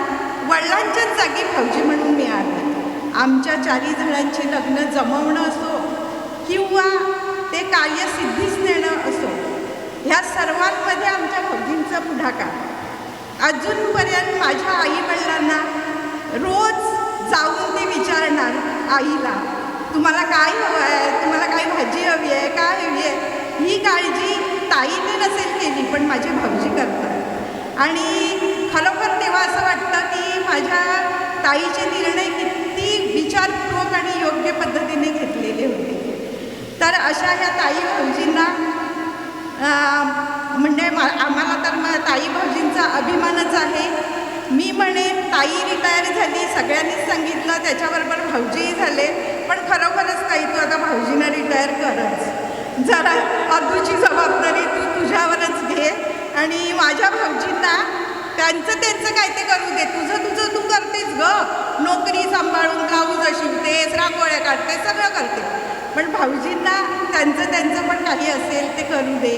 S7: वडिलांच्याच जागी भाऊजी म्हणून मिळाले. आमच्या 4 जणांची लग्न जमवणं असो किंवा ते कार्यसिद्धीस नेणं असो, ह्या सर्वांमध्ये आमच्या भाऊजींचा पुढाकार. अजूनपर्यंत माझ्या आईवडिलांना रोज जाऊन ते विचारणार आईला, तुम्हाला काय हवं आहे, तुम्हाला काय भाजी हवी आहे, काय हवी आहे. ही काळजी ताईने नसेल केली पण माझे भाऊजी करतात. आणि खरोखर तेव्हा असं वाटतं की माझ्या ताईचे निर्णय किती विचारपूर्वक आणि योग्य पद्धतीने घेतलेले होते. तर अशा ह्या ताई भाऊजींना म्हणजे आम्हाला तर ताई भाऊजींचा अभिमानच आहे. मी म्हणेन ताई रिटायर झाली, सगळ्यांनीच सांगितलं, त्याच्याबरोबर भाऊजीही झाले, पण खरोखरच ताई तू आता भाऊजींना रिटायर करच, जरा अधूची जबाबदारी तू तुझ्यावरच घे आणि माझ्या भाऊजींना त्यांचं काय ते करू दे, तुझं तू करतेस गं, नोकरी सांभाळून ब्लाऊज शिवतेस, रांगोळ्या काढतेस, सगळं करते, पण भाऊजींना त्यांचं पण काही असेल ते करू दे.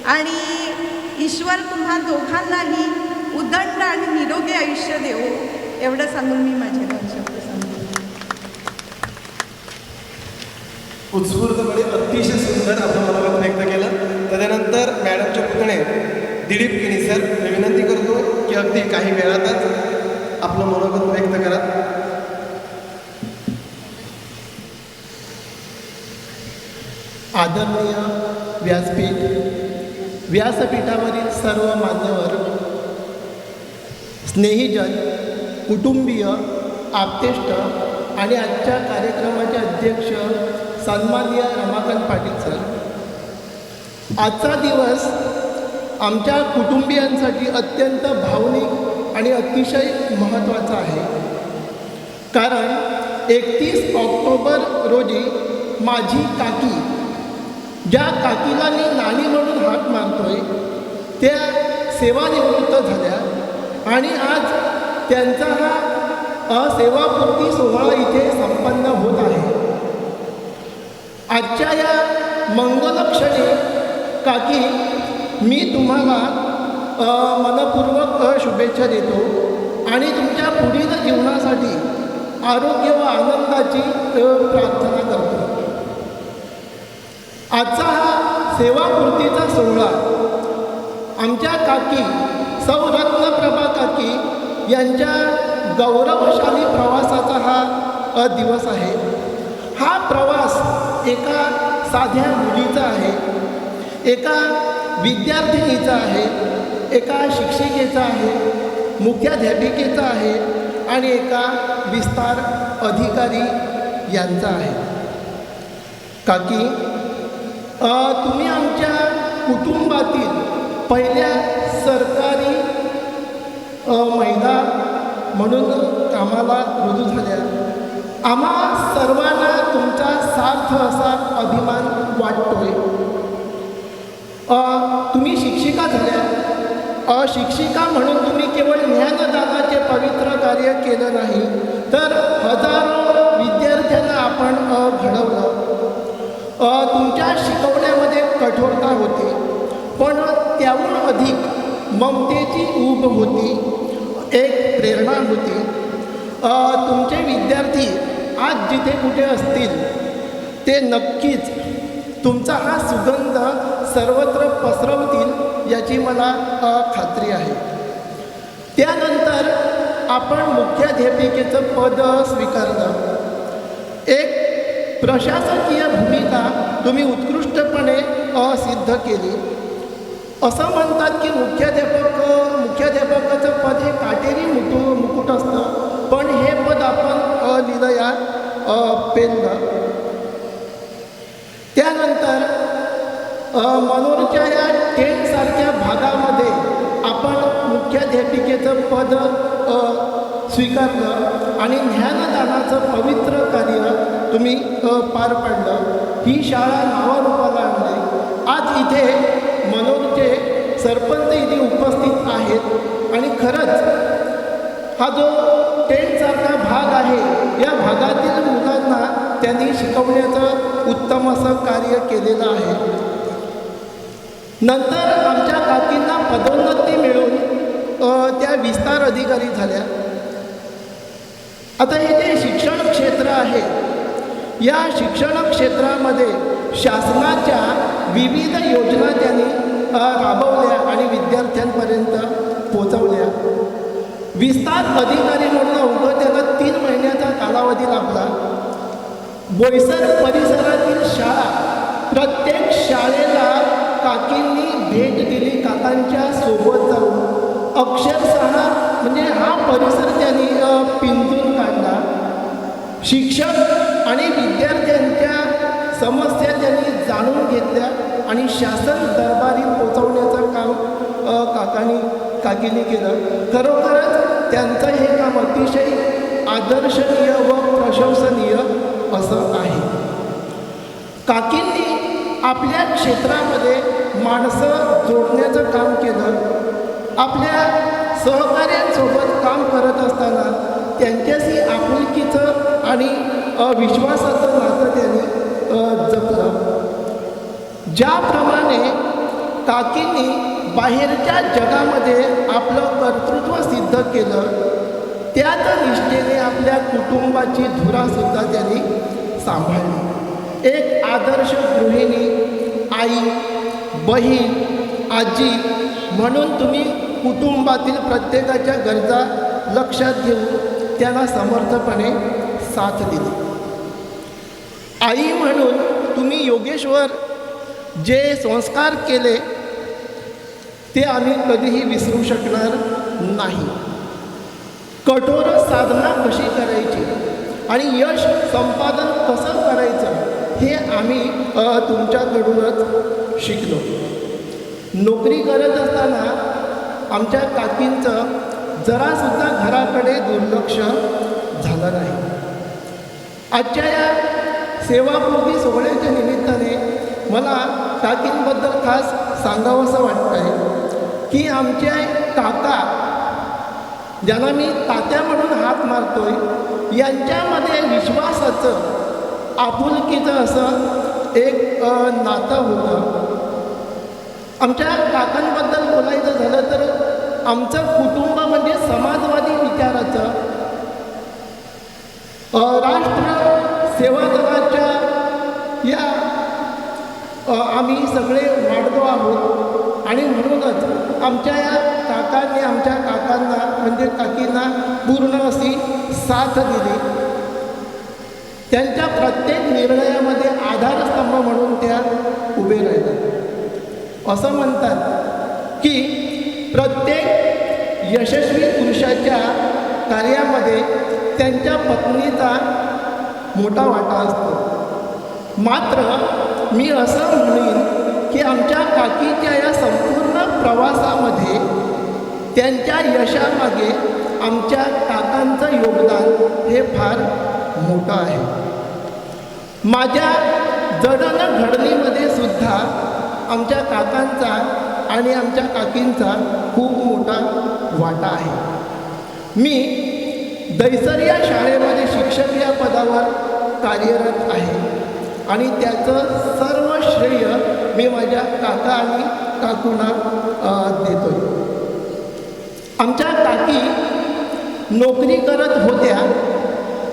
S7: आणि ईश्वर तुम्हा दोघांनाही उदंड आणि निरोगी आयुष्य देवो, एवढं सांगून मी माझे 2 शब्द सांगतो.
S1: उत्स्फूर्तपणे अतिशय सुंदर आपलं मनोगत व्यक्त केलं. त्याच्यानंतर मॅडमचे पुतणे दिलीप किनी सर, मी विनंती करतो की अगदी काही वेळातच आपलं मनोगत व्यक्त करा.
S8: आदरणीय व्यासपीठावरील सर्व मान्यवर, स्नेहीजन, कुटुंबीय, आप्तेष्ट आणि आजच्या कार्यक्रमाचे अध्यक्ष सन्माननीय रमाकांत पाटील सर, आजचा दिवस आमच्या कुटुंबियांसाठी अत्यंत भावनिक आणि अतिशय महत्त्वाचा आहे. कारण 31 ऑक्टोबर रोजी माझी काकी, ज्या काकीला मी नानी म्हणून हाक मारतोय, त्या सेवानिवृत्त झाल्या आणि आज त्यांचा हा सेवापूर्ती सोहळा इथे संपन्न होत आहे. आजच्या या मंगलक्षणी काकी, मी तुम्हाला मनपूर्वक शुभेच्छा देतो आणि तुमच्या पुढील जीवनासाठी आरोग्य व आनंदाची प्रार्थना करतो. आजचा हा सेवापूर्तीचा सोहळा आमच्या काकी सौ रत्नप्रभा काकी यांच्या गौरवशाली प्रवासाचा हा दिवस आहे. हा प्रवास एका साध्या मुलीचा आहे, एका विद्यार्थिनीचा आहे, एका शिक्षिकेचा आहे, मुख्याध्यापिकेचा आहे आणि एका विस्तार अधिकारी यांचा आहे. काकी, तुम्ही आमच्या कुटुंबातील पहिल्या सरकारी महिला म्हणून कामाला रुजू झाल्या. आम्हा सर्वांना तुमचा सार्थ असा अभिमान वाटतोय. तुम्ही शिक्षिका झाल्या. शिक्षिका म्हणून तुम्ही केवळ ज्ञानदानाचे पवित्र कार्य केलं नाही तर हजारो विद्यार्थ्यांना आपण घडवलं. तुमच्या शिकवण्यामध्ये कठोरता होती, पण त्याहून अधिक ममतेची ऊब होती, एक प्रेरणा होती. तुमचे विद्यार्थी आज जिथे कुठे असतील ते नक्कीच तुमचा हा सुगंध सर्वत्र पसरवतील याची मला खात्री आहे. त्यानंतर आपण मुख्याध्यापिकेचं पद स्वीकारलं. एक प्रशासकीय भूमिका तुम्ही उत्कृष्टपणे सिद्ध केली. असं म्हणतात की मुख्याध्यापकाचं पद हे काटेरी मुकुट असतं, पण हे पद आपण लिहिलं या पेननं. त्यानंतर मनोरच्या या टेंटसारख्या भागामध्ये आपण मुख्याध्यापिकेचं पद स्वीकारलं आणि ज्ञानदानाचं पवित्र कार्य तुम्ही पार पाडलं. ही शाळा नावारूपाला आणली. आज इथे मनोरचे सरपंच इथे उपस्थित आहेत आणि खरंच हा जो टेंटसारखा भाग आहे या भागातील मुलांना त्यांनी शिकवण्याचं उत्तम असं कार्य केलेलं आहे. नंतर आमच्या काकींना पदोन्नती मिळून त्या विस्तार अधिकारी झाल्या. आता हे जे शिक्षण क्षेत्र आहे या शिक्षण क्षेत्रामध्ये शासनाच्या विविध योजना त्यांनी राबवल्या आणि विद्यार्थ्यांपर्यंत पोचवल्या. विस्तार अधिकारी म्हणून अवघं त्याला 3 महिन्याचा कालावधी लाभला. बोईसर परिसरातील शाळा प्रत्येक शाळेला काकींनी भेट दिली. काकांच्या सोबत जाऊन अक्षरशः म्हणजे हा परिसर त्यांनी पिंजून काढला. शिक्षक आणि विद्यार्थ्यांच्या समस्या त्यांनी जाणून घेतल्या आणि शासन दरबारी पोचवण्याचं काम काकींनी केलं. खरोखरच त्यांचं हे काम अतिशय आदर्शनीय व प्रशंसनीय असं आहे. काकींनी आपल्या क्षेत्रामध्ये माणसं जोडण्याचं काम केलं. आपल्या सहकाऱ्यांसोबत काम करत असताना त्यांच्याशी आपुलकीचं आणि विश्वासाचं नातं त्यांनी जपलं. ज्याप्रमाणे काकींनी बाहेरच्या जगामध्ये आपलं कर्तृत्व सिद्ध केलं, त्याच निष्ठेने आपल्या कुटुंबाची धुरासुद्धा त्यांनी सांभाळली. एक आदर्श गृहिणी, आई, बहीण, आजी म्हणून तुम्ही कुटुंबातील प्रत्येकाच्या गरजा लक्षात घेऊन त्यांना समर्थपणे साथ दिली. आई म्हणून तुम्ही योगेश्वर जे संस्कार केले ते आम्ही कधीही विसरू शकणार नाही. कठोर साधना कशी करायची आणि यश संपादन कसं करायचं हे आम्ही तुमच्याकडूनच शिकलो. नोकरी करत असताना आमच्या काकींचं जरासुद्धा घराकडे दुर्लक्ष झालं नाही. आजच्या या सेवापूर्ती सोहळ्याच्या निमित्ताने मला काकींबद्दल खास सांगावंसं वाटतं आहे की आमचे काका, ज्यांना मी तात्या म्हणून हाक मारतोय, यांच्यामध्ये विश्वासाचं, आपुलकीचं असं एक नातं होतं. आमच्या काकांबद्दल बोलायचं झालं तर आमचं कुटुंब म्हणजे समाजवादी विचाराचं, राष्ट्र सेवा दलाच्या या आम्ही सगळे वाढलो आहोत आणि म्हणूनच आमच्या या काकांनी आमच्या काकांना म्हणजे काकींना पूर्ण अशी साथ दिली. त्यांच्या प्रत्येक निर्णयामध्ये आधारस्तंभ म्हणून त्या उभे राहिल्या. असं म्हणतात की प्रत्येक यशस्वी पुरुषाच्या कार्यामध्ये त्यांच्या पत्नीचा मोठा वाटा असतो. मात्र मी असं म्हणेन की आमच्या काकीच्या या संपूर्ण प्रवासामध्ये त्यांच्या यशामागे आमच्या काकांचं योगदान हे फार मोठं आहे. माझ्या जडणघडणीमध्ये सुद्धा आमच्या काकांचा आणि आमच्या काकींचा खूप मोठा वाटा आहे. मी दैसर या शाळेमध्ये शिक्षक या पदावर कार्यरत आहे आणि त्याचं सर्व श्रेय मी माझ्या काका आणि काकूंना देतो. आमच्या काकी नोकरी करत होत्या,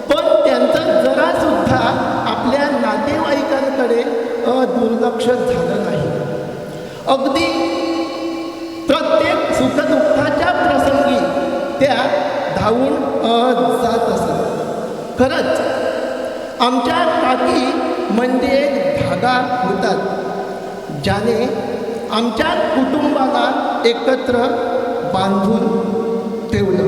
S8: पण त्यांचं जरासुद्धा आपल्या नातेवाईकांकडे दुर्लक्ष झालं नाही. अगदी प्रत्येक सुखदुःखाच्या प्रसंगी त्या धावून जात असत. खरंच आमच्या काकी म्हणजे एक धागा होतात ज्याने आमच्या कुटुंबाला एकत्र बांधून ठेवलं.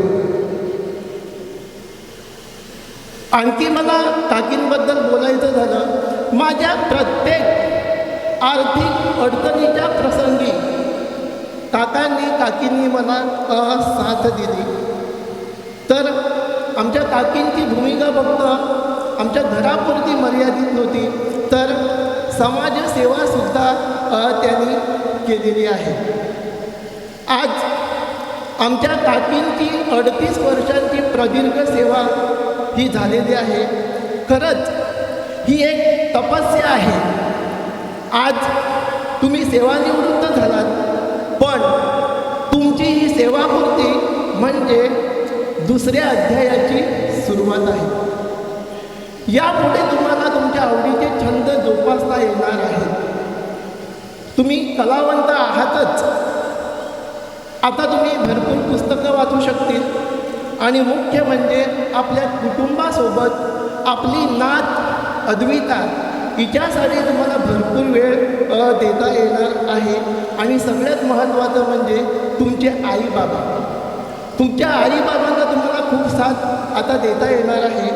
S8: आणखी मला काकींबद्दल बोलायचं झालं, माझ्या प्रत्येक आर्थिक अडचणीच्या प्रसंगी काकींनी मला साथ दिली. तर आमच्या काकींची भूमिका फक्त आमच्या घरापुरती मर्यादित नव्हती, तर समाजसेवासुद्धा त्यांनी केलेली आहे. आज आमच्या काकींची 38 वर्षांची प्रदीर्घ सेवा ही झालेली आहे. खरंच ही एक तपस्या आहे. आज तुम्ही सेवानिवृत्त झालात, पण तुमची ही सेवापूर्ती म्हणजे दुसऱ्या अध्यायाची सुरुवात आहे. यापुढे तुम्हाला तुमच्या आवडीचे छंद जोपासता येणार आहेत. तुम्ही कलावंत आहातच, आता तुम्ही भरपूर पुस्तकं वाचू शकतील आणि मुख्य म्हणजे आपल्या कुटुंबासोबत आपली नात अद्विता हिच्यासाठी तुम्हाला भरपूर वेळ देता येणार आहे. आणि सगळ्यात महत्त्वाचं म्हणजे तुमचे आईबाबा, तुमच्या आईबाबांना तुम्हाला खूप साथ आता देता येणार आहे.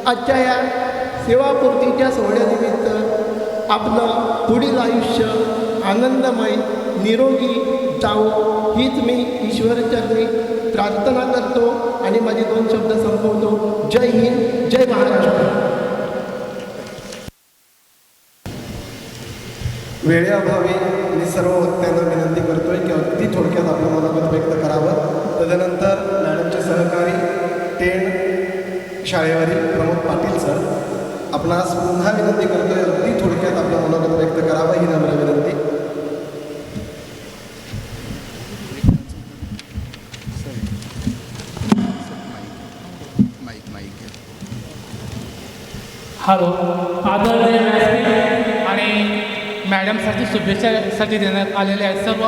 S8: आजच्या या सेवापूर्तीच्या सोहळ्यानिमित्त आपलं पुढील आयुष्य आनंदमय निरोगी जावो हीच मी ईश्वरचरणी प्रार्थना करतो आणि माझे 2 शब्द संपवतो. जय हिंद, जय महाराष्ट्र.
S1: वेळेअभावी मी सर्व वक्त्यांना विनंती करतोय की अगदी थोडक्यात आपलं मनोगत व्यक्त करावं. तदनंतर मॅडमचे सहकारी टेन शाळेवरील प्रमोद पाटील सर, आपणास पुन्हा विनंती करतोय अगदी थोडक्यात आपलं मनोगत व्यक्त करावं ही नम्र विनंती.
S9: हॅलो, आदरणीय व्यासपीठ आणि मॅडमसाठी शुभेच्छासाठी देण्यात आलेले आहेत सर्व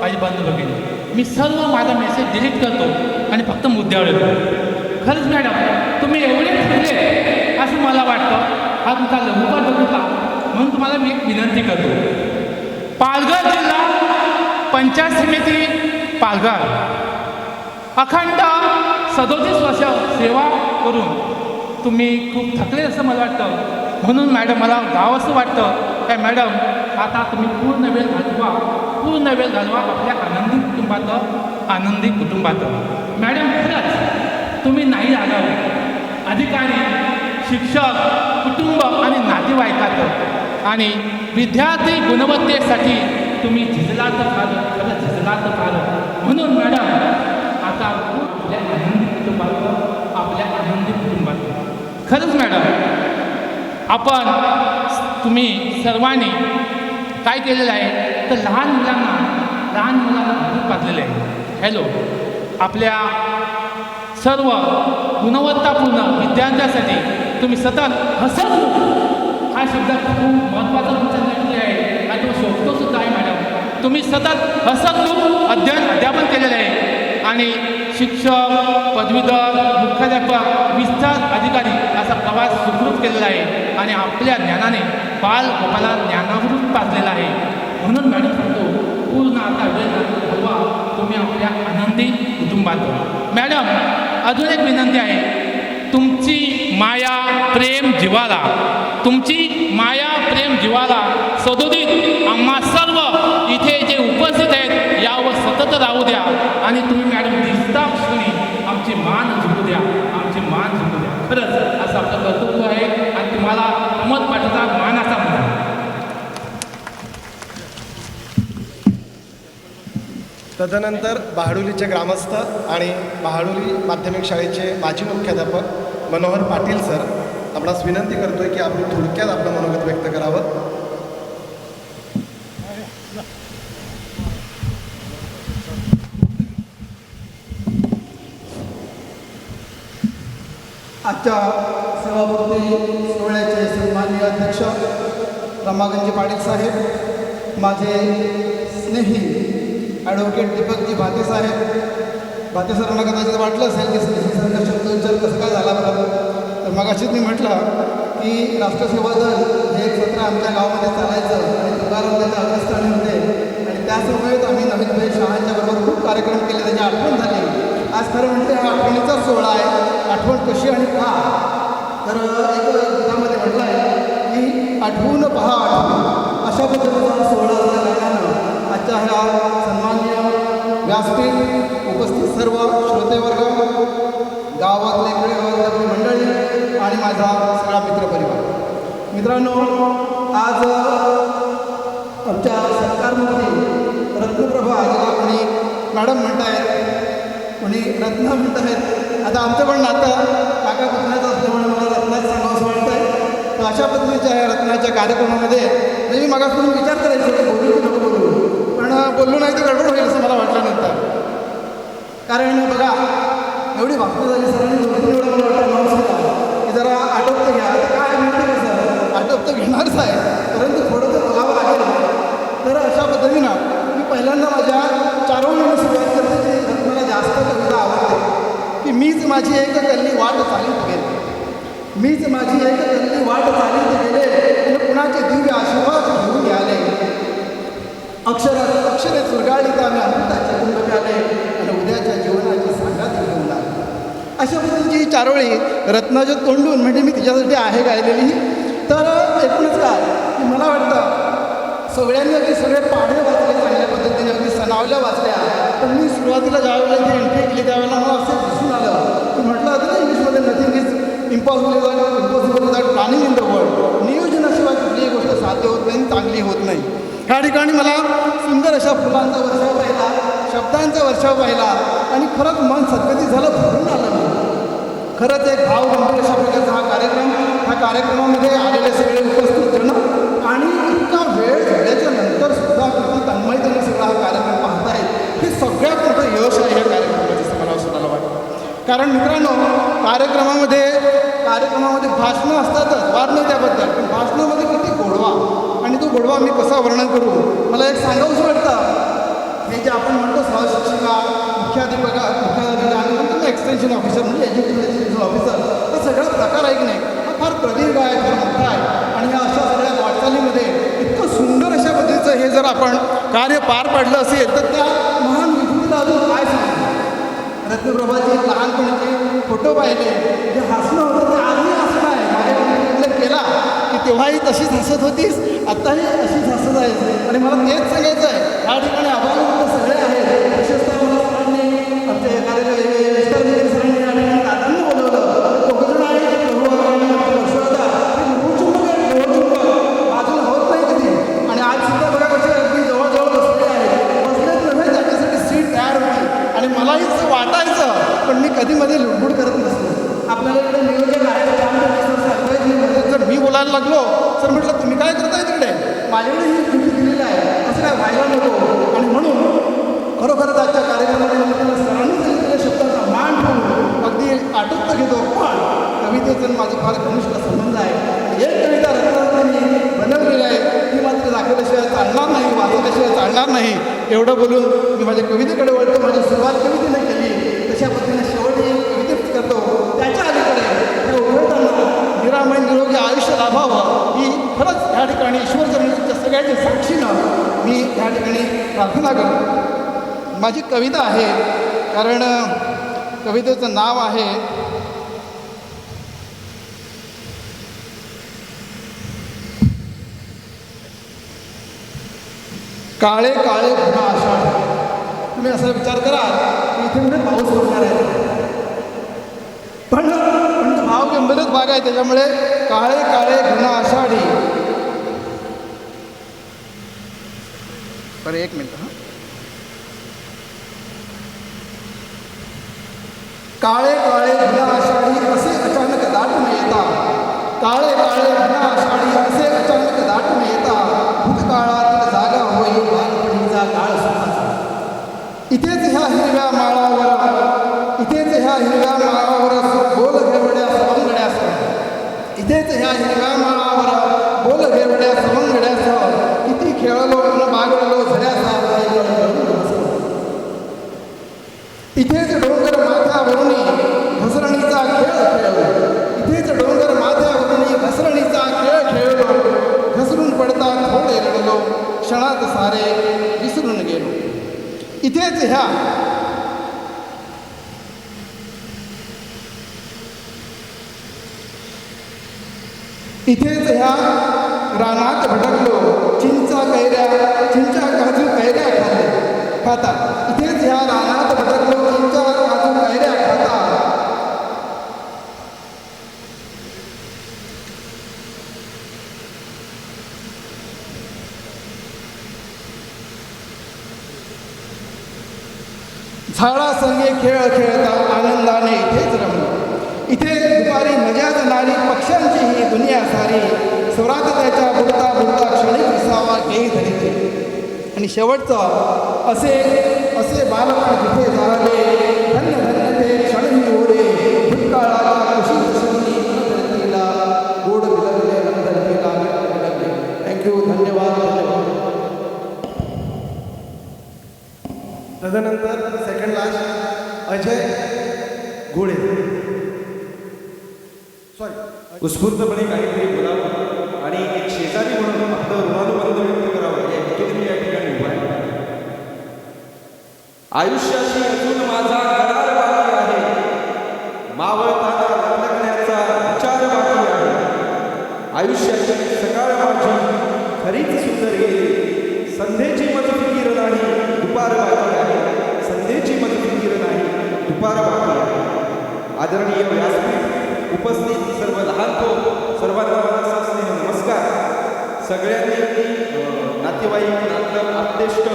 S9: माझे बंधू भगिनी. मी सर्व माझा मेसेज डिलीट करतो आणि फक्त मुद्द्यावर येतो. खरंच मॅडम, तुम्ही एवढे थकले असं मला वाटतं. हा तुमचा लघुपट बघितला म्हणून तुम्हाला मी एक विनंती करतो. पालघर जिल्हा पंचायत समिती पालघर अखंड 37 वर्ष सेवा करून तुम्ही खूप थकले असं मला वाटतं. म्हणून मॅडम मला गावंसं वाटतं काय मॅडम, आता तुम्ही पूर्ण वेळ घालवा आपल्या आनंदी कुटुंबात. मॅडम, खरंच तुम्ही नाही आगावे. अधिकारी, शिक्षक, कुटुंब आणि नातेवाईकात आणि विद्यार्थी गुणवत्तेसाठी तुम्ही झिजलात फार. म्हणून मॅडम, आता आपल्या आनंदी कुटुंबात खरंच मॅडम, तुम्ही सर्वांनी काय केलेलं आहे तर लहान मुलांना भरपूर पाजलेलं आहे. हॅलो, आपल्या सर्व गुणवत्तापूर्ण विद्यार्थ्यांसाठी तुम्ही सतत हसतमुख हा शब्द खूप महत्त्वाचा तुमचा निर्णय आहे आणि तो शोधतोसुद्धा आहे मॅडम. तुम्ही सतत हसतमुख अध्यापन केलेलं आहे आणि शिक्षक, पदवीधर, मुख्याध्यापक, विस्तार अधिकारी असा प्रवास सुखरूप केलेला आहे आणि आपल्या ज्ञानाने बालगोपाला ज्ञानावृत पाजलेला आहे. म्हणून मॅडम सांगतो, पूर्ण आता वेळ घालवा तुम्ही आपल्या आनंदी कुटुंबात. मॅडम, अजून एक विनंती आहे, तुमची माया प्रेम जीवाला सदोदित आम्हा सर्व इथे जे उपस्थित आहेत यावर सतत राहू द्या आणि तुम्ही मॅडम दिसता क्षणी आमची मान झुकू द्या. खरंच असं आपलं कर्तव्य आहे आणि तुम्हाला प्रमोद पाटीलचा मानाचा मुद्दा.
S1: तदनंतर बहाडोलीचे ग्रामस्थ आणि बहाडोली माध्यमिक शाळेचे माजी मुख्याध्यापक मनोहर पाटील सर, आपणास विनंती करतोय की आपण थोडक्यात आपलं मनोगत व्यक्त करावं.
S10: आजच्या सेवापूर्ती सोहळ्याचे सन्माननीय अध्यक्ष रमागंजी पाटील साहेब, माझे स्नेही ॲडव्होकेट दीपकजी भाते साहेब. भाते सरांना कदाचित वाटलं असेल की स्नेही शब्द उच्चार कसं काय झाला बरं, तर मग अशीच मी म्हटलं की राष्ट्रसेवा दल हे एक सत्र आमच्या गावामध्ये चालायचं आणि तुकाराम त्याच्या अग्रस्थानी होते आणि त्या समवेत आम्ही नवीन भाई शहांच्या बरोबर खूप कार्यक्रम केले, त्याची आठवण झाली. आज खरं म्हणजे हा आठवणीचा सोहळा आहे. आठवण कशी आणि का, तर एक गीतामध्ये म्हटलं आहे की आठवून पहा आठवून, अशा पद्धतीचा सोहळा झाल्यानं आजच्या ह्या सन्माननीय व्यासपीठ, उपस्थित सर्व श्रोतेवर्ग, गावातले खेडेगावातली मंडळी आणि माझा सगळा मित्रपरिवार. मित्रांनो, आज आमच्या सरकारमध्ये रत्नप्रभा, ज्याला कोणी मॅडम म्हणतायत, कोणी रत्न म्हणत आहेत. आता आमचं पण नातं काका पुतण्याचं असल्यामुळे मला रत्नाच सांगावं असं वाटतं आहे. तर अशा पद्धतीच्या या रत्नाच्या कार्यक्रमामध्ये म्हणजे मी मागासपासून विचार करायचो की बोलू की नको बोलू, पण बोललो नाही तर गडबड होईल असं मला वाटल्यानंतर. कारण बघा, एवढी भाषण झाली सरांनी एवढं मला वाटतं नॉन की जरा आटोपतं घ्या. आता काय म्हणते कसं आटोपतं घेणारच आहे, परंतु थोडं तर बोलावं लागेल. तर अशा पद्धतीनं मी पहिल्यांदा माझ्या चारोळीने सुरुवात करते की मला जास्त कविता आवडते की मीच माझी एक कल्ली वाट चालीत गेले, मीच माझी एक कल्ली वाट चालीत गेले आणि कुणाचे दिव्य आशीर्वाद घेऊन आले. अक्षरे चुरगाळीत आम्ही अमृताचे कुंभ प्याले आणि उद्याच्या जीवनाची सांगात घेऊन आले. अशा पद्धतीची चारोळी रत्नाच्या तोंडून म्हणजे मी तिच्यासाठी आहे गायलेली. तर एकूणच काय की मला वाटतं सगळ्यांनी अगदी सगळे पाढे वाचले चांगल्या पद्धतीने, अगदी सनावल्या वाचल्या. पण मी सुरुवातीला ज्यावेळेला इथे एंट्री केली त्यावेळेला मला असं दिसून आलं की म्हटलं होतं ना इंग्लिशमध्ये nothing is impossible that planning in the world. नियोजनाशिवाय कुठलीही गोष्ट साध्य होत नाही, चांगली होत नाही. ह्या ठिकाणी मला सुंदर अशा फुलांचा वर्षाव पाहिला, शब्दांचा वर्षाव पाहिला आणि खरंच मन सद्गती झालं, भरून आलं. खरंच एक भाव गंभीर अशा प्रकारचा हा कार्यक्रम, ह्या कार्यक्रमामध्ये आलेले सगळे उपस्थित जण आणि इतका वेळ झाल्याच्या नंतर सुद्धा किती तन्मयतेने सगळा हा कार्यक्रम पाहतायत, हे सगळ्यात मोठं यश आहे ह्या कार्यक्रमाचं असं मला स्वतःला वाटतं. कारण मित्रांनो, कार्यक्रमामध्ये भाषणं असतातच, वाद नाही त्याबद्दल, पण भाषणामध्ये किती गोडवा, आणि तो गोडवा मी कसा वर्णन करू. मला एक सांगावंसं वाटतं, हे जे आपण म्हणतो सहशिक्षिका, मुख्याध्यापिका आणि म्हणतो ना एक्सटेन्शन ऑफिसर म्हणजे एज्युकेशन ऑफिसर, हा सगळा प्रकार आहे की नाही, हा फार प्रदीर्घ आहे, फार मोठा आहे. आणि ह्या अशा सगळ्या वाटचालीमध्ये इतकं सुंदर अशा पद्धतीचं हे जर आपण कार्य पार पाडलं असेल तर त्या महान विभूतीला अजून काय सांगतो. रत्नप्रभाचे लहानपणीचे फोटो पाहिले, जे हसणं होतं ते आजही हसणं आहे. माझ्या केला की तेव्हाही तशीच हसत होतीस, आत्ताही अशीच हसत आहे. आणि मला तेच सांगायचं आहे, या ठिकाणी आभार सगळे आहेत. विशेषतः मला सरांनी आमचे कार्यालय सरांनी या ठिकाणी दादांनी बोलवलं. दोघंजण आहे की बाजूला होत नाही कधी, आणि आज सुद्धा बघा कसे अगदी जवळजवळ बसले आहेत. बसलेच नव्हे, त्याच्यासाठी सीट तयार होती आणि मलाही वाटायचं, पण मी कधी मध्ये लुडबुड करत नसतो. आपल्याला इकडे नियोजन आहे, जर मी बोलायला लागलो सर म्हटलं तुम्ही काय करताय तिकडे, माझ्याकडे ही ड्युटी दिलेली आहे, असं काय व्हायला नको. आणि म्हणून खरोखरच आजच्या कार्यक्रमामध्ये सरांनी दिलेल्या शब्दांचा मान ठेवून अगदी आटोपत घेतो. पण कवितेचं माझं फार घनिष्ठ संबंध आहे. एक कविता रत्नांनी बनवलेली आहे, ती मात्र दाखवल्याशिवाय चालणार नाही, वाचल्याशिवाय चालणार नाही. एवढं बोलून मी माझ्या कवितेकडे वळतो. माझी सुरुवात कवितेने केली, तशा पद्धतीने शेवटी कवितेच करतो. त्याच्या अलीकडे उभयतांना निरामय निरोगी आयुष्य लाभावं ही खरंच ह्या ठिकाणी ईश्वरचरणाच्या सगळ्यांच्या साक्षीनं मी ह्या ठिकाणी प्रार्थना करतो. माझी कविता आहे, कारण कवितेचं नाव आहे काळे काळे घन आषाढ. तुम्ही असा विचार करा की इथे म्हणजे पाऊस पडणार आहे, पण भाव गंभीरच भाग आहे, त्याच्यामुळे काळे काळे घन आषाढी. बरं एक मिनटं. काळे काळे भिना आषाढी असे अचानक दाटून येता, काळे काळे भिना आषाढी असे अचानक दाटून येता, भूतकाळातील जागा होई बालपणीचा काळ सुखाचा. इथेच ह्या हिरव्या माळावर, इथेच ह्या हिरव्या माळावर बोल घेवड्या सवंगड्यास, इथेच ह्या हिरव्या माळावर बोल घेवड्या सवंगड्यास, किती खेळलो न बागडलो झऱ्याचा इथेच डोंगर माथ्यावरुनी घसरणीचा खेळ खेळलो, इथेच डोंगर माथ्यावरुनी घसरणीचा खेळ खेळलो, घसरून पडता थोडे रडलो, क्षणात सारे विसरून गेलो. इथेच ह्या इथेच ह्या रानात भटकलो, चिंचा काजू कैऱ्या खाता, इथेच ह्या रानात भटकलो, चिंचा काजू कैऱ्या खाता. झाडा संगे खेळ खेळता आनंदाने इथेच रमलो, इथे दुपारी मजा जाणारी पक्ष्यांची ही दुनिया सारी, स्वरात त्याच्या बुडता बुडता क्षणिक विसावा घेई धरीचे. आणि शेवटचं असे असे बालपण तिथे झाले, धन्य धन्य ते क्षणही ओरे, भूतकाळाच्या कुशीत शनी धरतीला गोड विलगले धरतीला विलगले. थँक्यू, धन्यवाद.
S1: तदनंतर सेकंड लास्ट अजय घोडे. सॉरी,
S11: उत्स्फूर्तपणे काहीतरी बोलावं आणि एक शेजारी म्हणून आपलं ऋणानुबंध व्यक्त करावं या हेतूने या ठिकाणी उभा आहे. आयुष्याशी अजून माझा करार बाकी आहे, मावळताना लग्नाचा विचार बाकी आहे. आयुष्याची सकाळ माझी खरीच सुंदर गेली, संध्येची मज फिकीर नाही, दुपार बाकी आहे. संध्येची मज फिकीर नाही, दुपार बाकी आहे. आदरणीय व्यासपीठ, उपस्थित सर्व लहान थोर, सर्वांना माझा स्नेह नमस्कार. सगळ्यांनी नातेवाईक, नातलग, आप्तेष्ट,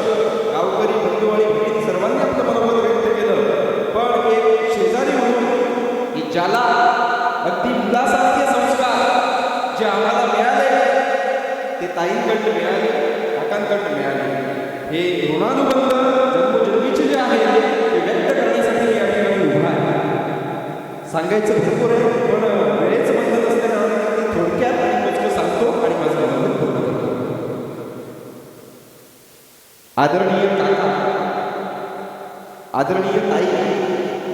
S11: गावकरी, बंधू आणि भगिनी सर्वांनी आपलं मनोबल व्यक्त केलं. पण एक शेजारी म्हणून की ज्याला अगदी मुलासारखे संस्कार जे आम्हाला मिळाले ते ताईंकडनं मिळाले, काकांकडनं मिळाले. हे ऋणानुबंध जन्मोजन्मीचे जे आहे ते व्यक्त करण्यासाठी या ठिकाणी उभा आहे. सांगायचं भरपूर आहे, पण वेळेचं बंधन असल्याकारणाने मी थोडक्यात आणि मोजकं सांगतो आणि माझं मनोबल पूर्ण करतो. आदरणीय काका, आदरणीय ताई,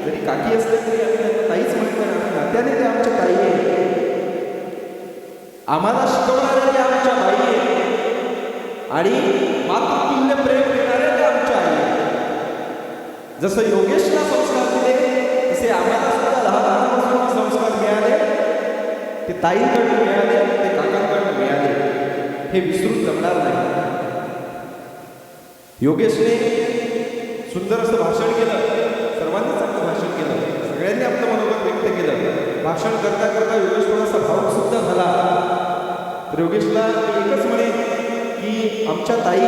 S11: जरी काकी असले तरी आम्ही त्यांना ताईच म्हणतो ना, नात्याने ते आमच्या ताई आहे. आम्हाला शिकवणारे ते आमच्या बाई आहे आणि मातृतुल्य प्रेम देणारे ते आमच्या आई आहे. जसं योगेशला संस्कार दिले तसे आम्हाला सुद्धा लहानपणापासून संस्कार मिळाले, ते ताईंकडून मिळाले, ते काकांकडून मिळाले. हे विसरून जमणार नाही. योगेशने सुंदर असं भाषण केलं, सर्वांनी चांगलं भाषण केलं, सगळ्यांनी आपलं मनोगत व्यक्त केलं. भाषण करता करता योगेश थोडासा भावुक सुद्धा झाला. तर योगेशला एकच म्हणे की आमच्या ताई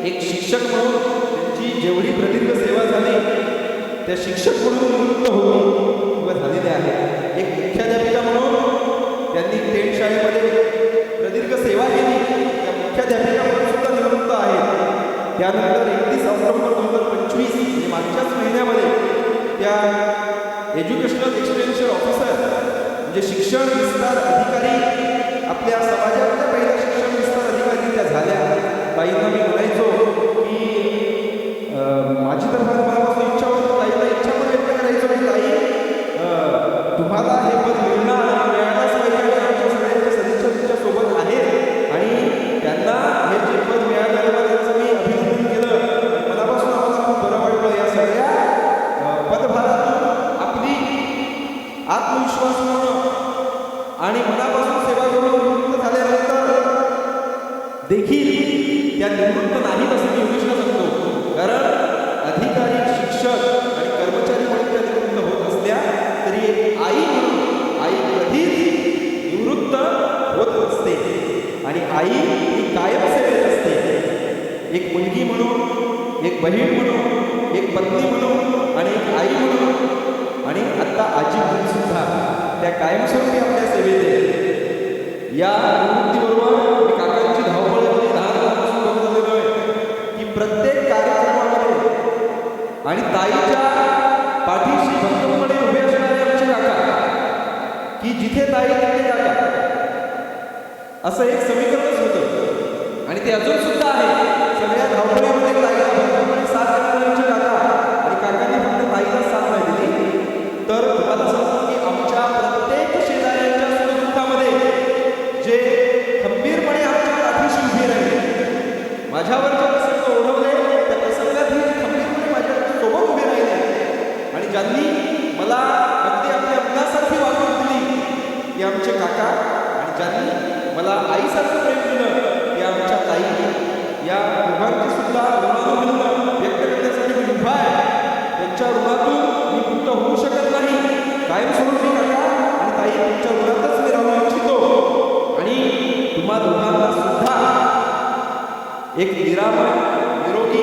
S11: एक शिक्षक म्हणून त्यांची जेवढी प्रदीर्घ सेवा झाली त्या शिक्षक म्हणून निवृत्त होती किंवा झालेले आहे. एक मुख्याध्यापिका म्हणून त्यांनी टेट शाळेमध्ये प्रदीर्घ सेवा केली, त्या मुख्याध्यापिका म्हणून सुद्धा निवृत्त आहेत. त्यानंतर 31 ऑक्टोबर 2025 म्हणजे मागच्याच महिन्यामध्ये त्या एज्युकेशनल एक्सटेन्शन ऑफिसर म्हणजे शिक्षण विस्तार अधिकारी, आपल्या समाजातल्या पहिल्या शिक्षण विस्तार अधिकारी त्या झाल्या. ताईंना मी म्हणायचो की माझी तर मनापासून इच्छा होती, ताईला इच्छा पण व्यक्त करायचो की ताई तुम्हाला हे पद मिळालंच पाहिजे आणि आमच्या सगळ्यांच्या सदिच्छा तुमच्या सोबत आहेत आणि त्यांना हे जे पद मिळालं त्याचं मी अभिनंदन केलं. मनापासून आम्हाला खूप बरं वाटलं. या सगळ्या पदभारातून आपली आत्मविश्वास मिळवणं आणि मनापासून सेवा करून निवृत्त झाल्यानंतर देखील त्या निवृत्त नाहीत असं मी योगेशला सांगतो. कारण अधिकारी, शिक्षक आणि कर्मचारी म्हणून त्या निवृत्त होत असल्या तरी एक आई म्हणून आई कधीच निवृत्त होत नसते आणि आई ही कायम सेवेत असते. एक मुलगी म्हणून, एक बहीण म्हणून, एक पत्नी म्हणून आणि एक आई म्हणून आणि आता आजी म्हणून सुद्धा त्या कायमस्वरूपी आपल्या सेवेत आहे. या निवृत्तीबरोबर मी काकांची धावपळीमध्ये लहानपणापासून बघत आलेलो आहे की प्रत्येक कार्यक्रमामध्ये आणि ताईच्या पाठीशी भक्कमपणे उभे असणारे आमचे काका, की जिथे ताई तिथे काका, असं एक समीकरणच होतं आणि ते अजून सुद्धा आहे. सगळ्या धावपळीमध्ये ताईला भक्कमपणे साथ देणारे आमचे काका, आणि काकांनी फक्त ताईला साथ नाही दिली तर तुम्हाला सांगतो की आमच्या प्रत्येक शेजाऱ्यांच्या सुखदुःखामध्ये जे खंबीरपणे आमच्या पाठीशी उभे राहिले, माझ्यावर जे प्रसंग ओढवले त्या प्रसंगात ही खंबीरपणे माझ्या सोबत उभे राहिले आणि ज्यांनी मला अगदी आपल्या मुलासारखी वागणूक दिली ते आमचे काका, आणि ज्यांनी मला आईसारखं प्रेम दिलं ते आमच्या ताई. या दोघांची सुद्धा ऋणानुबंध व्यक्त करण्यासाठी मी उभा आहे. त्यांच्या ऋणातून मी मुक्त होऊ शकत नाही. कायमस्वरूपी काका आणि ताई तुमच्या ऋणातच मी राहू इच्छितो आणि तुम्हा दोघांना सुद्धा एक निरामय, निरोगी,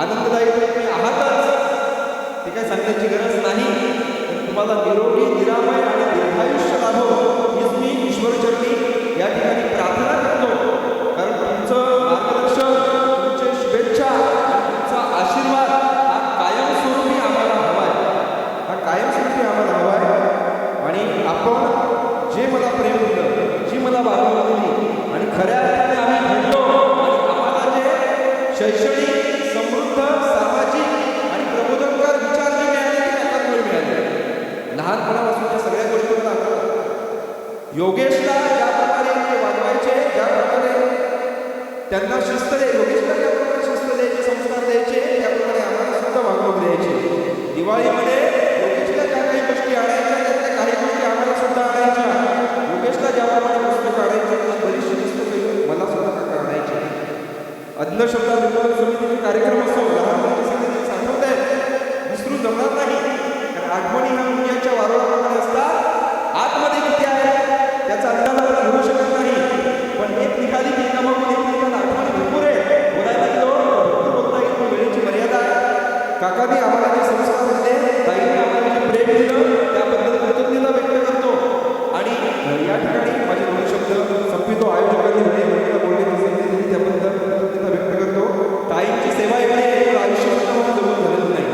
S11: आनंददायी तुम्ही आहातच, ते काय सांगण्याची गरज नाही. पण तुम्हाला निरोगी, निरामय आणि दीर्घायुष्य लाभो हीच मी ईश्वरचरणी या ठिकाणी प्रार्थना करतो. कारण तुमचं मार्गदर्शन, तुमचे शुभेच्छा, तुमचा आशीर्वाद हा कायमस्वरूपी आम्हाला हवा आहे, हा कायमस्वरूपी आम्हाला हवा आहे. आणि आपण जे मला प्रेम दिलं, जी मला वागणूक दिली आणि खऱ्या अर्थाने आम्ही घडलो आणि आम्हाला जे शैक्षणिक, समृद्ध, सामाजिक आणि प्रबोधनकार विचार जे मिळाले ते काकांमुळे मिळाले. लहानपणापासूनच्या सगळ्या गोष्टी मला आठवतात. योगेशला ज्या प्रकारे ते वागवायचे, ज्या प्रकारे त्यांना शिस्त योगेशला ज्या प्रकारे शिस्त द्यायचे, संस्कार द्यायचे, त्याप्रमाणे आम्हाला सुद्धा वागणूक द्यायची. दिवाळीमध्ये योगेशला ज्या काही गोष्टी आणायच्या त्यातल्या काही गोष्टी आम्हाला सुद्धा आणायच्या. योगेशला ज्याप्रमाणे पुस्तकं आणायची त्याची बरीचशी पुस्तकं मला सुद्धा काका आणायची. अंधश्रद्धा निर्मूलन समितीचे कार्यक्रम असो, लहानपणी सगळे साठवत आहेत, विसरून जमणार नाही. कारण आठवणी ह्या मुंग्यांच्या वारोळाप्रमाणे असतात. आतमध्ये किती आहे त्याचा अंदाज आपण घेऊ शकत नाही. पण एक निघाली की एकामागून एक निघाला आठवणी भरपूर आहे. बोलायला गेलो भरपूर बोलता येईल, पण वेळेची मर्यादा आहे. काकांनी आम्हाला जे संस्कार दिले, ताईने आम्हाला जे प्रेम दिलं त्याबद्दल कृतज्ञता व्यक्त करतो. आणि या ठिकाणी माझे दोन शब्द संपितो. आयोजकांनी वेळेला बोलण्याची संधी दिली त्याबद्दल कृतज्ञता व्यक्त करतो. ताईंची सेवा एवढी आयुष्यात मला जमून झालेलं नाही,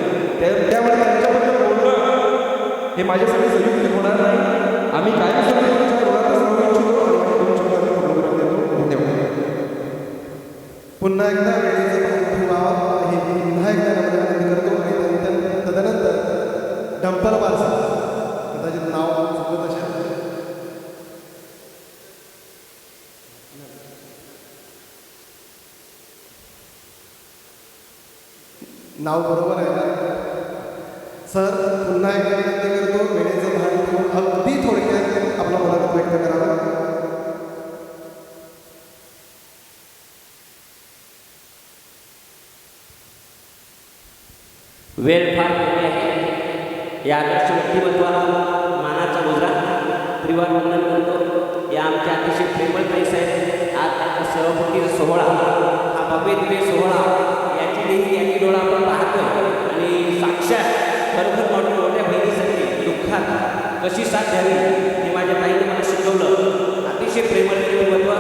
S11: त्यामुळे त्यांच्याबद्दल बोलणं हे माझ्यासाठी संयुक्त होणार नाही. आम्ही कायमस्वरूपी तुमच्या ऋणातच राहू इच्छितो आणि माझे दोन शब्द आम्ही पूर्ण करून देतो. धन्यवाद.
S1: पुन्हा एकदा वेळेचं पाणी व्हावा हे मी पुन्हा एकदा विनंती करतो. आणि तदनंतर डंपर पार्सल, कदाचित नाव चुकत असेल, नाव बरोबर आहे का सर? पुन्हा एकदा विनंती करतो वेळेचं भान ठेवून अगदी थोडक्यात आपला मुलाखत व्यक्त करावा.
S12: वेळ फार कमी आहे. या आदर्श व्यक्तिमत्वाला मानाचा मुजरा त्रिवार वंदन करतो. या आमच्या अतिशय प्रेमळ पैसे आहेत. आज त्यांचा सभापतीचा सोहळा, हा भव्य दिव्य सोहळा, याची देही याची डोळा आपण पाहतो आणि साक्षात खरोखर मोठ्या बहिणीसाठी दुःखात कशी साथ द्यावी हे माझ्या ताईने मला शिकवलं. अतिशय प्रेमळ व्यक्तिमत्व.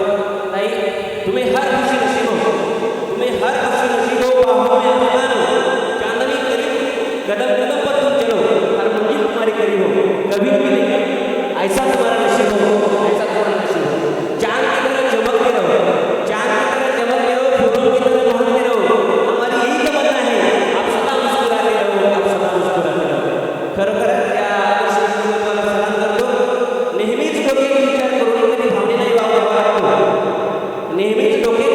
S12: ताई तुम्ही हर खुशी नशीब हो, तुम्ही हर खुशी नशीब हो. चांदनी करीब कदम कदम पर तुम चलो, हर मंजिल तुम्हारी करीब हो, कभी मिलेंगे ऐसा तुम्हारा नसीब हो, ऐसा तुम्हारा नसीब हो. चांद की तरह चमकते रहो, चांद की तरह चमकते रहो, फूलों की तरह महकते रहो. हमारी यही तमन्ना है, आप सदा मुस्कुराते रहो, आप सदा मुस्कुराते रहो. खरोखर त्या आदर्श व्यक्तिमत्वाला सलाम करतो. नेहमीच डोक्यात विचार करून कधी भावनेलाही वाव द्यावा लागतो. नेहमीच डोक्यात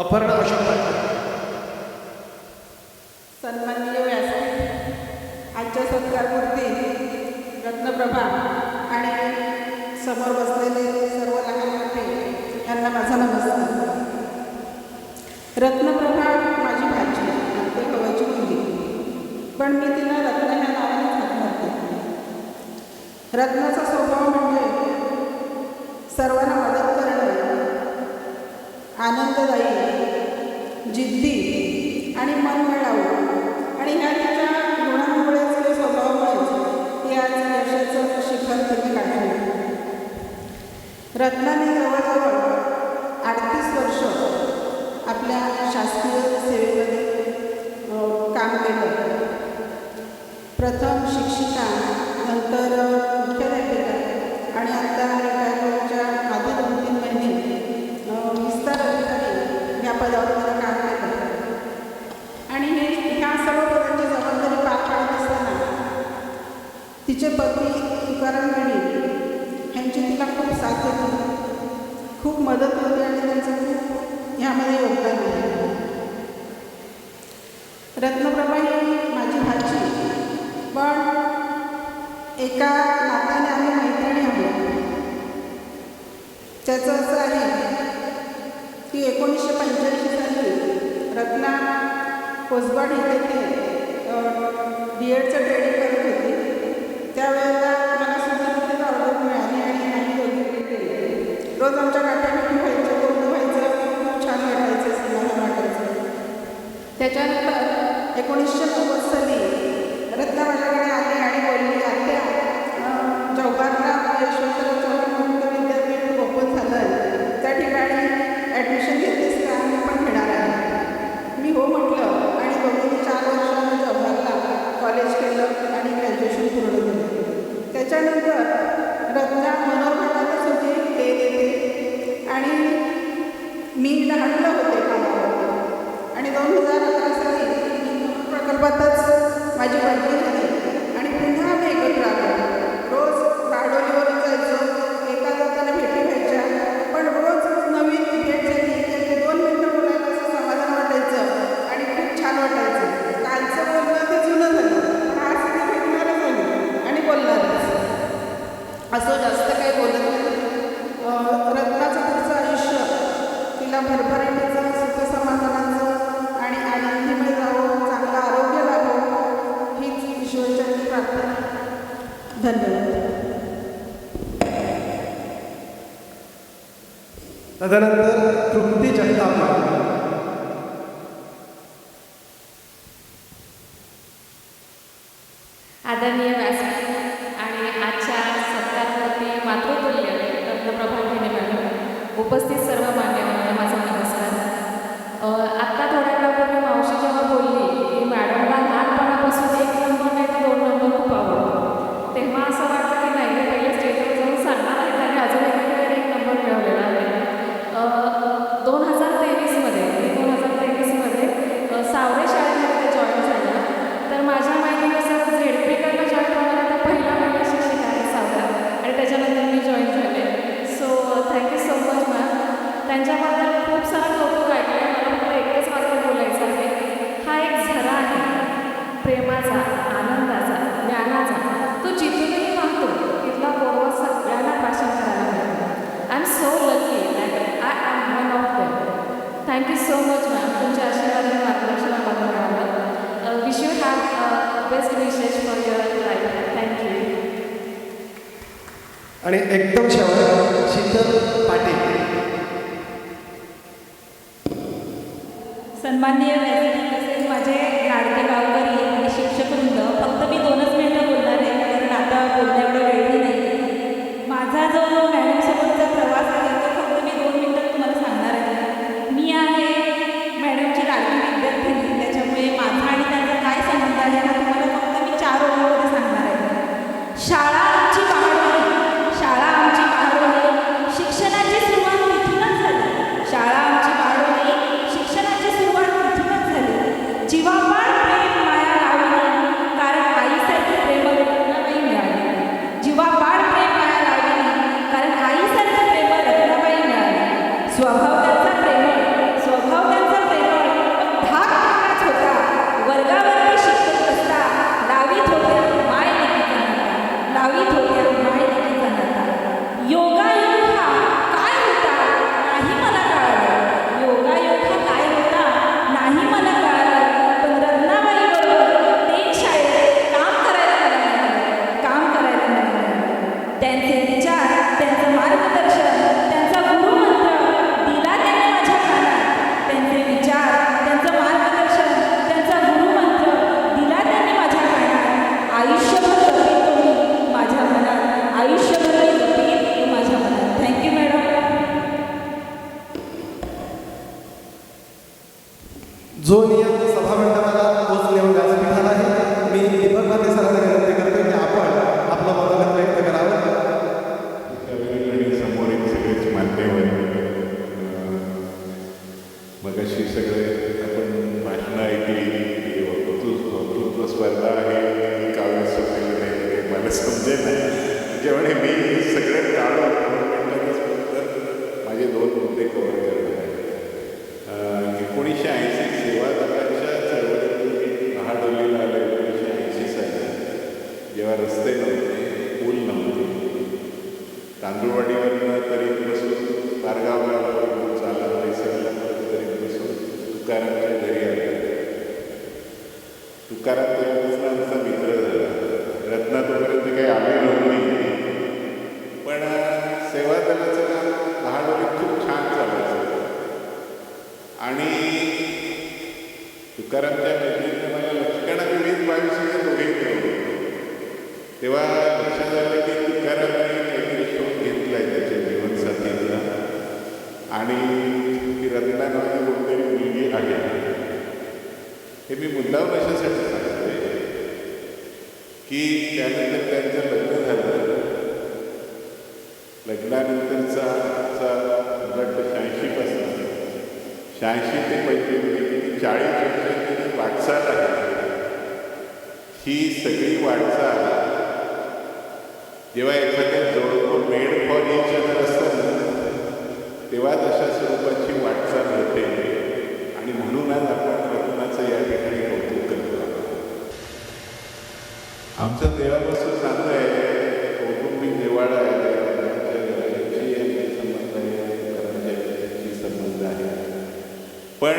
S8: अपर्णा अशोक पाटील.
S7: सन्माननीय व्यासपीठ, आजच्या सत्कारमूर्ती रत्नप्रभा आणि समोर बसलेले सर्व लहान मोठे यांना माझा नमस्कार. रत्नप्रभा माझी भाची, आमच्या भावाची मुलगी, पण मी तिला रत्न ह्या नावाने हाक मारते. रत्नाचा स्वभाव म्हणजे सर्वांना मदत करणं, आनंददायी, जिद्दी आणि मन मिळावं, आणि ह्या तिच्या गुणांमुळेच किंवा स्वभावामुळेच ती आज यशाचं शिखर तिने गाठलं. रत्नाने जवळजवळ 38 वर्ष आपल्या शासकीय सेवेमध्ये काम केलं. प्रथम शिक्षिका, नंतर मुख्याध्यापिका आणि आता रिटायरमेंटच्या आधी 2-3 महिने विस्तार अधिकारी या पदावर मला काम केलं. आणि ह्या सर्व पदांची जबाबदारी पार पाडत असताना तिचे पती तुकाराम गिणी ह्यांची तिला खूप साथ होती, खूप मदत होती आणि त्यांचं खूप ह्यामध्ये योगदान आहे. रत्नप्रभा ही माझी भाची, पण एका नात्याने आम्ही मैत्रिणी आहोत. त्याचं असं आहे की 1985 साली रत्ना कोसबाड इथे DEDचं ट्रेनिंग करत होती. त्यावेळेला मला सुद्धा तिथे ऑर्डर मिळाली आणि आम्ही दोघी केली. रोज आमच्या गाठ्याभेटी व्हायचं, बोलणं व्हायचं, खूप छान वाटायचं, समाधान वाटायचं. त्याच्यानंतर 1990 साली रत्ना माझ्याकडे आली आणि बोलली, आत्या जव्हारला यशवंतराव चव्हाण मुक्त विद्यापीठ ओपन झालं आहे, त्या ठिकाणी ॲडमिशन घेतेस का? मी पण घेणार आहे. मी हो म्हटलं आणि दोघींनी 4 वर्षांनी जव्हारला कॉलेज केलं आणि ग्रॅज्युएशन पूर्ण केलं. त्याच्यानंतर रत्ना मनोरमानातच होती, ते देते, आणि मी लहानलं होते कामावर. आणि 2011 साली प्रकल्पातच माझी बदली झाली आणि पुन्हा आम्ही एकत्र आलो. रोज बारडोलीवरून जायचो, एका जाताना भेटी व्हायच्या, पण रोज नवीन भेट झाली की 2 मिनटं बोलायला असं समाधान वाटायचं आणि खूप छान वाटायचं. कालचं बोलणं ते जुनं झालं, पण आज ते भेटणारच झालं आणि बोलणारच. असं जास्त काही बोलत नाही. रत्नाचं पुढचं आयुष्य तिला भरभराटीचं, सुखसमाधानाचं आणि आनंदीमय जावं, चांगलं आरोग्य लाभो, हीच ईश्वराची प्रार्थना. धन्यवाद.
S1: तदनंतर तृप्ती जगताप.
S3: आदरणीय व्यासपीठ आणि आजच्या सत्कारवरती मातृतुल्य रत्नप्रभा गिणे मॅडम, उपस्थित सर्व मान्यवरांना माझा नमस्कार. आत्ता थोड्या वेळापूर्वी मावशी जेव्हा बोलली की मॅडमला लहानपणापासून 1 नंबर नाही तर 2 नंबर खूप आवडतो, तेव्हा असं वाटतं की नाही, पहिले स्टेजवर जाऊन सांगणार आहेत आणि अजून एकीकडे 1 नंबर मिळवलेला आहे. 2023मध्ये सावरे शाळेमध्ये जॉईन झालं. तर माझ्या माहितीनुसार झेडपीकडनं जॉईन होणारा तर पहिला महिला शिक्षक आहे सावरा, आणि त्याच्यानंतर मी जॉईन झाले. So thank you so much ma'am. त्यांच्याबद्दल खूप सारं कौतुक ऐकलं. मला फक्त एकच वाक्य बोलायचं आहे, हा एक झरा आहे प्रेमाचा, आनंदाचा, ज्ञानाचा. तो जिथूनही वाहतो तिथला गोडवा सगळ्यांना प्राशन करायला मिळतो. I am so lucky that I am one of them. Thank you so much ma'am. तुमच्या आशीर्वाद आणि मार्गदर्शन आम्हाला मिळालं. Wish you have best wishes for your life. Thank you.
S1: आणि एकदम शेवट शीतल पाटील.
S13: सन्माननीय व्यासपीठ तसेच माझे लाडके गावकरी आणि शिक्षकवृंद, फक्त मी 2च मिनटं बोलणार आहे, कारण आता बोलण्या एवढं वेळही नाही. माझा जो मॅडमसोबतचा प्रवास आहे तो फक्त मी 2 मिनटात तुम्हाला सांगणार आहे. मी आहे मॅडमची लाडकी विद्यार्थिनी, त्याच्यामुळे माझा आणि त्यांचा काय संबंध आहे हा तुम्हाला फक्त मी 4 ओळीमध्ये सांगणार आहे. शाळा आमची बाळवणी, शाळा आमची बाळवणी, शिक्षणाची सुरुवात तिथूनच झाली. शाळा आमची बाळवणी, शिक्षणाची सुरुवात तिथूनच झाली. जीवापा
S1: जो नियम सभामंडपाला तोच नियम व्यासपीठाला आहे. मी दीपक भाते सरांना विनंती करतो की आपण आपलं मनोगत व्यक्त करावं.
S14: आणि समोरील सगळेच मान्यवर, मगाशी सगळे आपण भाषणं ऐकली, वक्तृत्व स्पर्धा आहे, काव्य संमेलन आहे, मला समजेल नाही जेव्हा मी सगळे टाळून माझे 2 मुद्दे कव्हर करणार आहे. 1980 सेवा दलाच्या चळवळीतून महाडोलीला आले. 1980 साली जेव्हा रस्ते नव्हते, पूल नव्हते, तांदूळवाडीवरनं तरी बसून पारगावला चालत पैसेला तरी बसून तुकारामच्या घरी आले. तुकाराम तेव्हापासून आमचा मित्र झाला. रत्ना तोपर्यंत काही आले नव्हते, पण सेवा दलाचं काम महाडोलीत खूप छान चालायचं. आणि तुकारामच्या मैत्रिणीने मला लक्षण आम्ही 20-22 दोघेही ठेवले. तेव्हा लक्षात आलं की तुकारामने काहीतरी शोध घेतला आहे त्याच्या जीवनसाथीचा, आणि ती रत्ना नावाची कोणतरी मुलगी आहे. हे मी मुद्दाम अशासाठी सांगते की त्यानंतर त्यांचं लग्न झालं. लग्नानंतरचा मला वाटतं 86 ते 85 40 वर्षांची वाटचाल आहे. ही सगळी वाटचाल जेव्हा एखाद्या जवळ मेड फॉर इच अदर असतं ना, तेव्हा अशा स्वरूपाची वाटचाल होते. आणि म्हणूनच आपण रत्नाचं या ठिकाणी कौतुक करतो. आमचं तेव्हापासून चांगलं आहे, कौटुंबिक निवाडा आहे, संबंध आहे. पण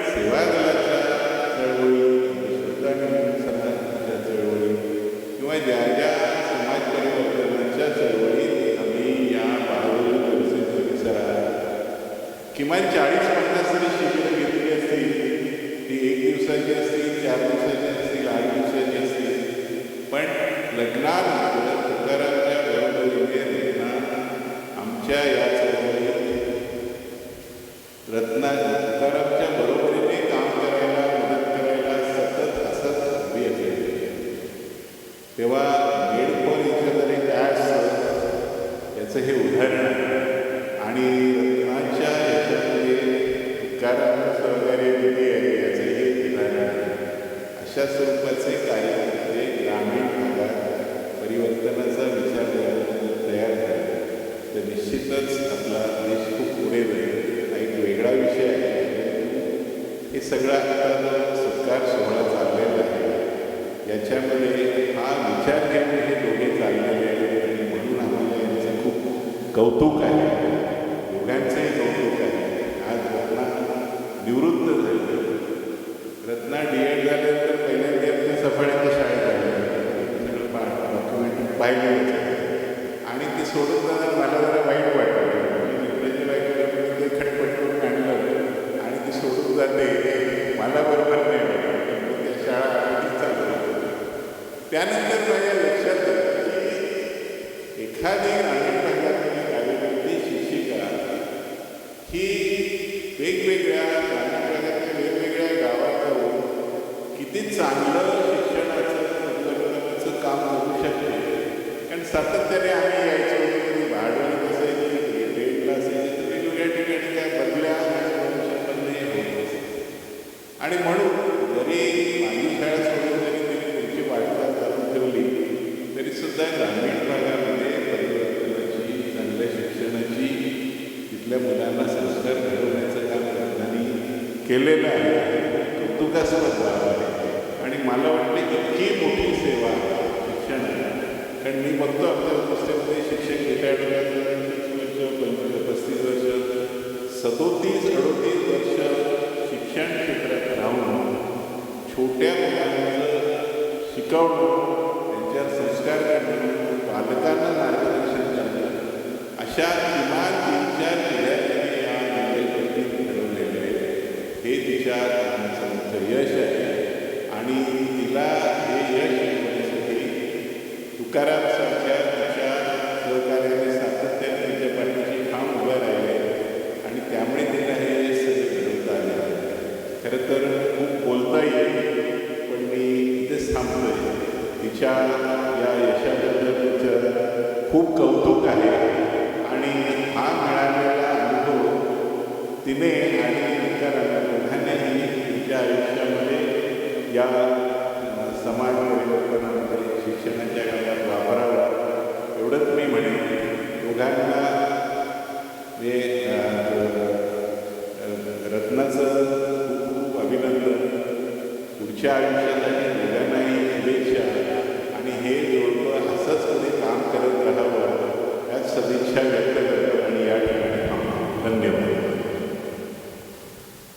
S14: सेवा दलाच्या चळवळी, समाजाच्या चळवळी किंवा ज्या ज्या समाज परिवर्तनाच्या चळवळीत आम्ही या बाळवडी परिसरात किमान 40-50 तरी शिबिरं घेतली असतील. ती 1 दिवसाची असतील, 4 दिवसाची असतील, 8 दिवसाची असतील. पण लग्नानंतर तुकारामच्या बरोबरीने आमच्या या चळवळीत तुकारामच्या बरोबरीने काम करायला, मदत करायला सतत असंच हवी असेल. तेव्हा मेड फॉर इच अदर काय असतं याचं हे उदाहरण आहे. आणि रत्नाच्या याच्यामध्ये तुकाराम सहकार्य किती आहे याचं हे उदाहरण आहे. अशा स्वरूपाचे कार्यकर्ते ग्रामीण भागात परिवर्तनाचा विचार तयार झाला तर निश्चितच आपला देश खूप पुढे जाईल. एक वेगळा विषय आहे. हे सगळा आता सत्कार सोहळा चाललेला आहे, याच्यामध्ये हा विचार घेऊन हे दोघे चाललेले आहेत. आणि म्हणून आम्हाला यांचं खूप कौतुक आहे, दोघांचंही कौतुक आहे. आज रत्ना निवृत्त झाली. रत्ना D.Ed झाल्यानंतर पहिल्यांदा आमच्या सफाळ्याच्या शाळेत आले, डॉक्युमेंट पाहिले होते. आणि ती सोडून जाणार मला जरा वाईट वाटलं. खटपट करून आणलं आणि ती सोडून जाते, मला बरोबर नाही वाटत. त्या शाळा चालू. त्यानंतर माझ्या लक्षात आलं की एखादी ग्रामीण भागातली कार्यकर्ती शिक्षिका ही वेगवेगळ्या ग्रामीण भागातल्या वेगवेगळ्या गावात जाऊन किती चांगलं शिक्षणाचं परिवर्तनाचं काम करू शकते. कारण सातत्याने आम्ही यायचो, भाडवली असायची, रेटला असायची, वेगवेगळ्या ठिकाणी काय बदल्या आणि म्हणून जरी माझी शाळा सोडून जरी त्यांनी पुढची वाटचाल करून ठेवली तरी सुद्धा ग्रामीण भागामध्ये परिवर्तनाची, चांगल्या शिक्षणाची, तिथल्या मुलांना संस्कार घडवण्याचं काम रत्नांनी केलेलं आहे. कौतुकास्पद बाब आहे. आणि मला वाटतं इतकी मोठी सेवा शिक्षण आहे. कारण मी बघतो आपल्या संस्थेमध्ये शिक्षक रिटायर्ड होतात 35 वर्ष 37-38 वर्ष शिक्षण क्षेत्रात राहून छोट्या मुलांचं शिकवणं, त्यांच्यावर संस्कार करणं, पालकांना मार्गदर्शन करणं, अशा किमान 3-4 पिढ्या त्यांनी या मंडळीत घडवलेले आहे. हे तिच्या कामाचं मोठं यश आहे. आणि तिला हे यश मिळण्यासाठी तुकारामसारख्या तिच्या सहकार्याने सातत्याने तिच्या पाठीशी ठाम उभं राहिले आणि त्यामुळे तिला हे सगळं घडवता आले. खरं तर तिच्या या यशाबद्दल तिचं खूप कौतुक आहे आणि हा मिळालेला अनुभव तिने आणि इतर दोघांनीही तिच्या आयुष्यामध्ये या समाज परिवर्तनामध्ये शिक्षणाच्या कामात वापरावा एवढंच मी म्हणेन. दोघांना हे रत्नाचं खूप खूप अभिनंदन. पुढच्या आयुष्यासाठी दोघांनाही शुभेच्छा आणि हे जोडून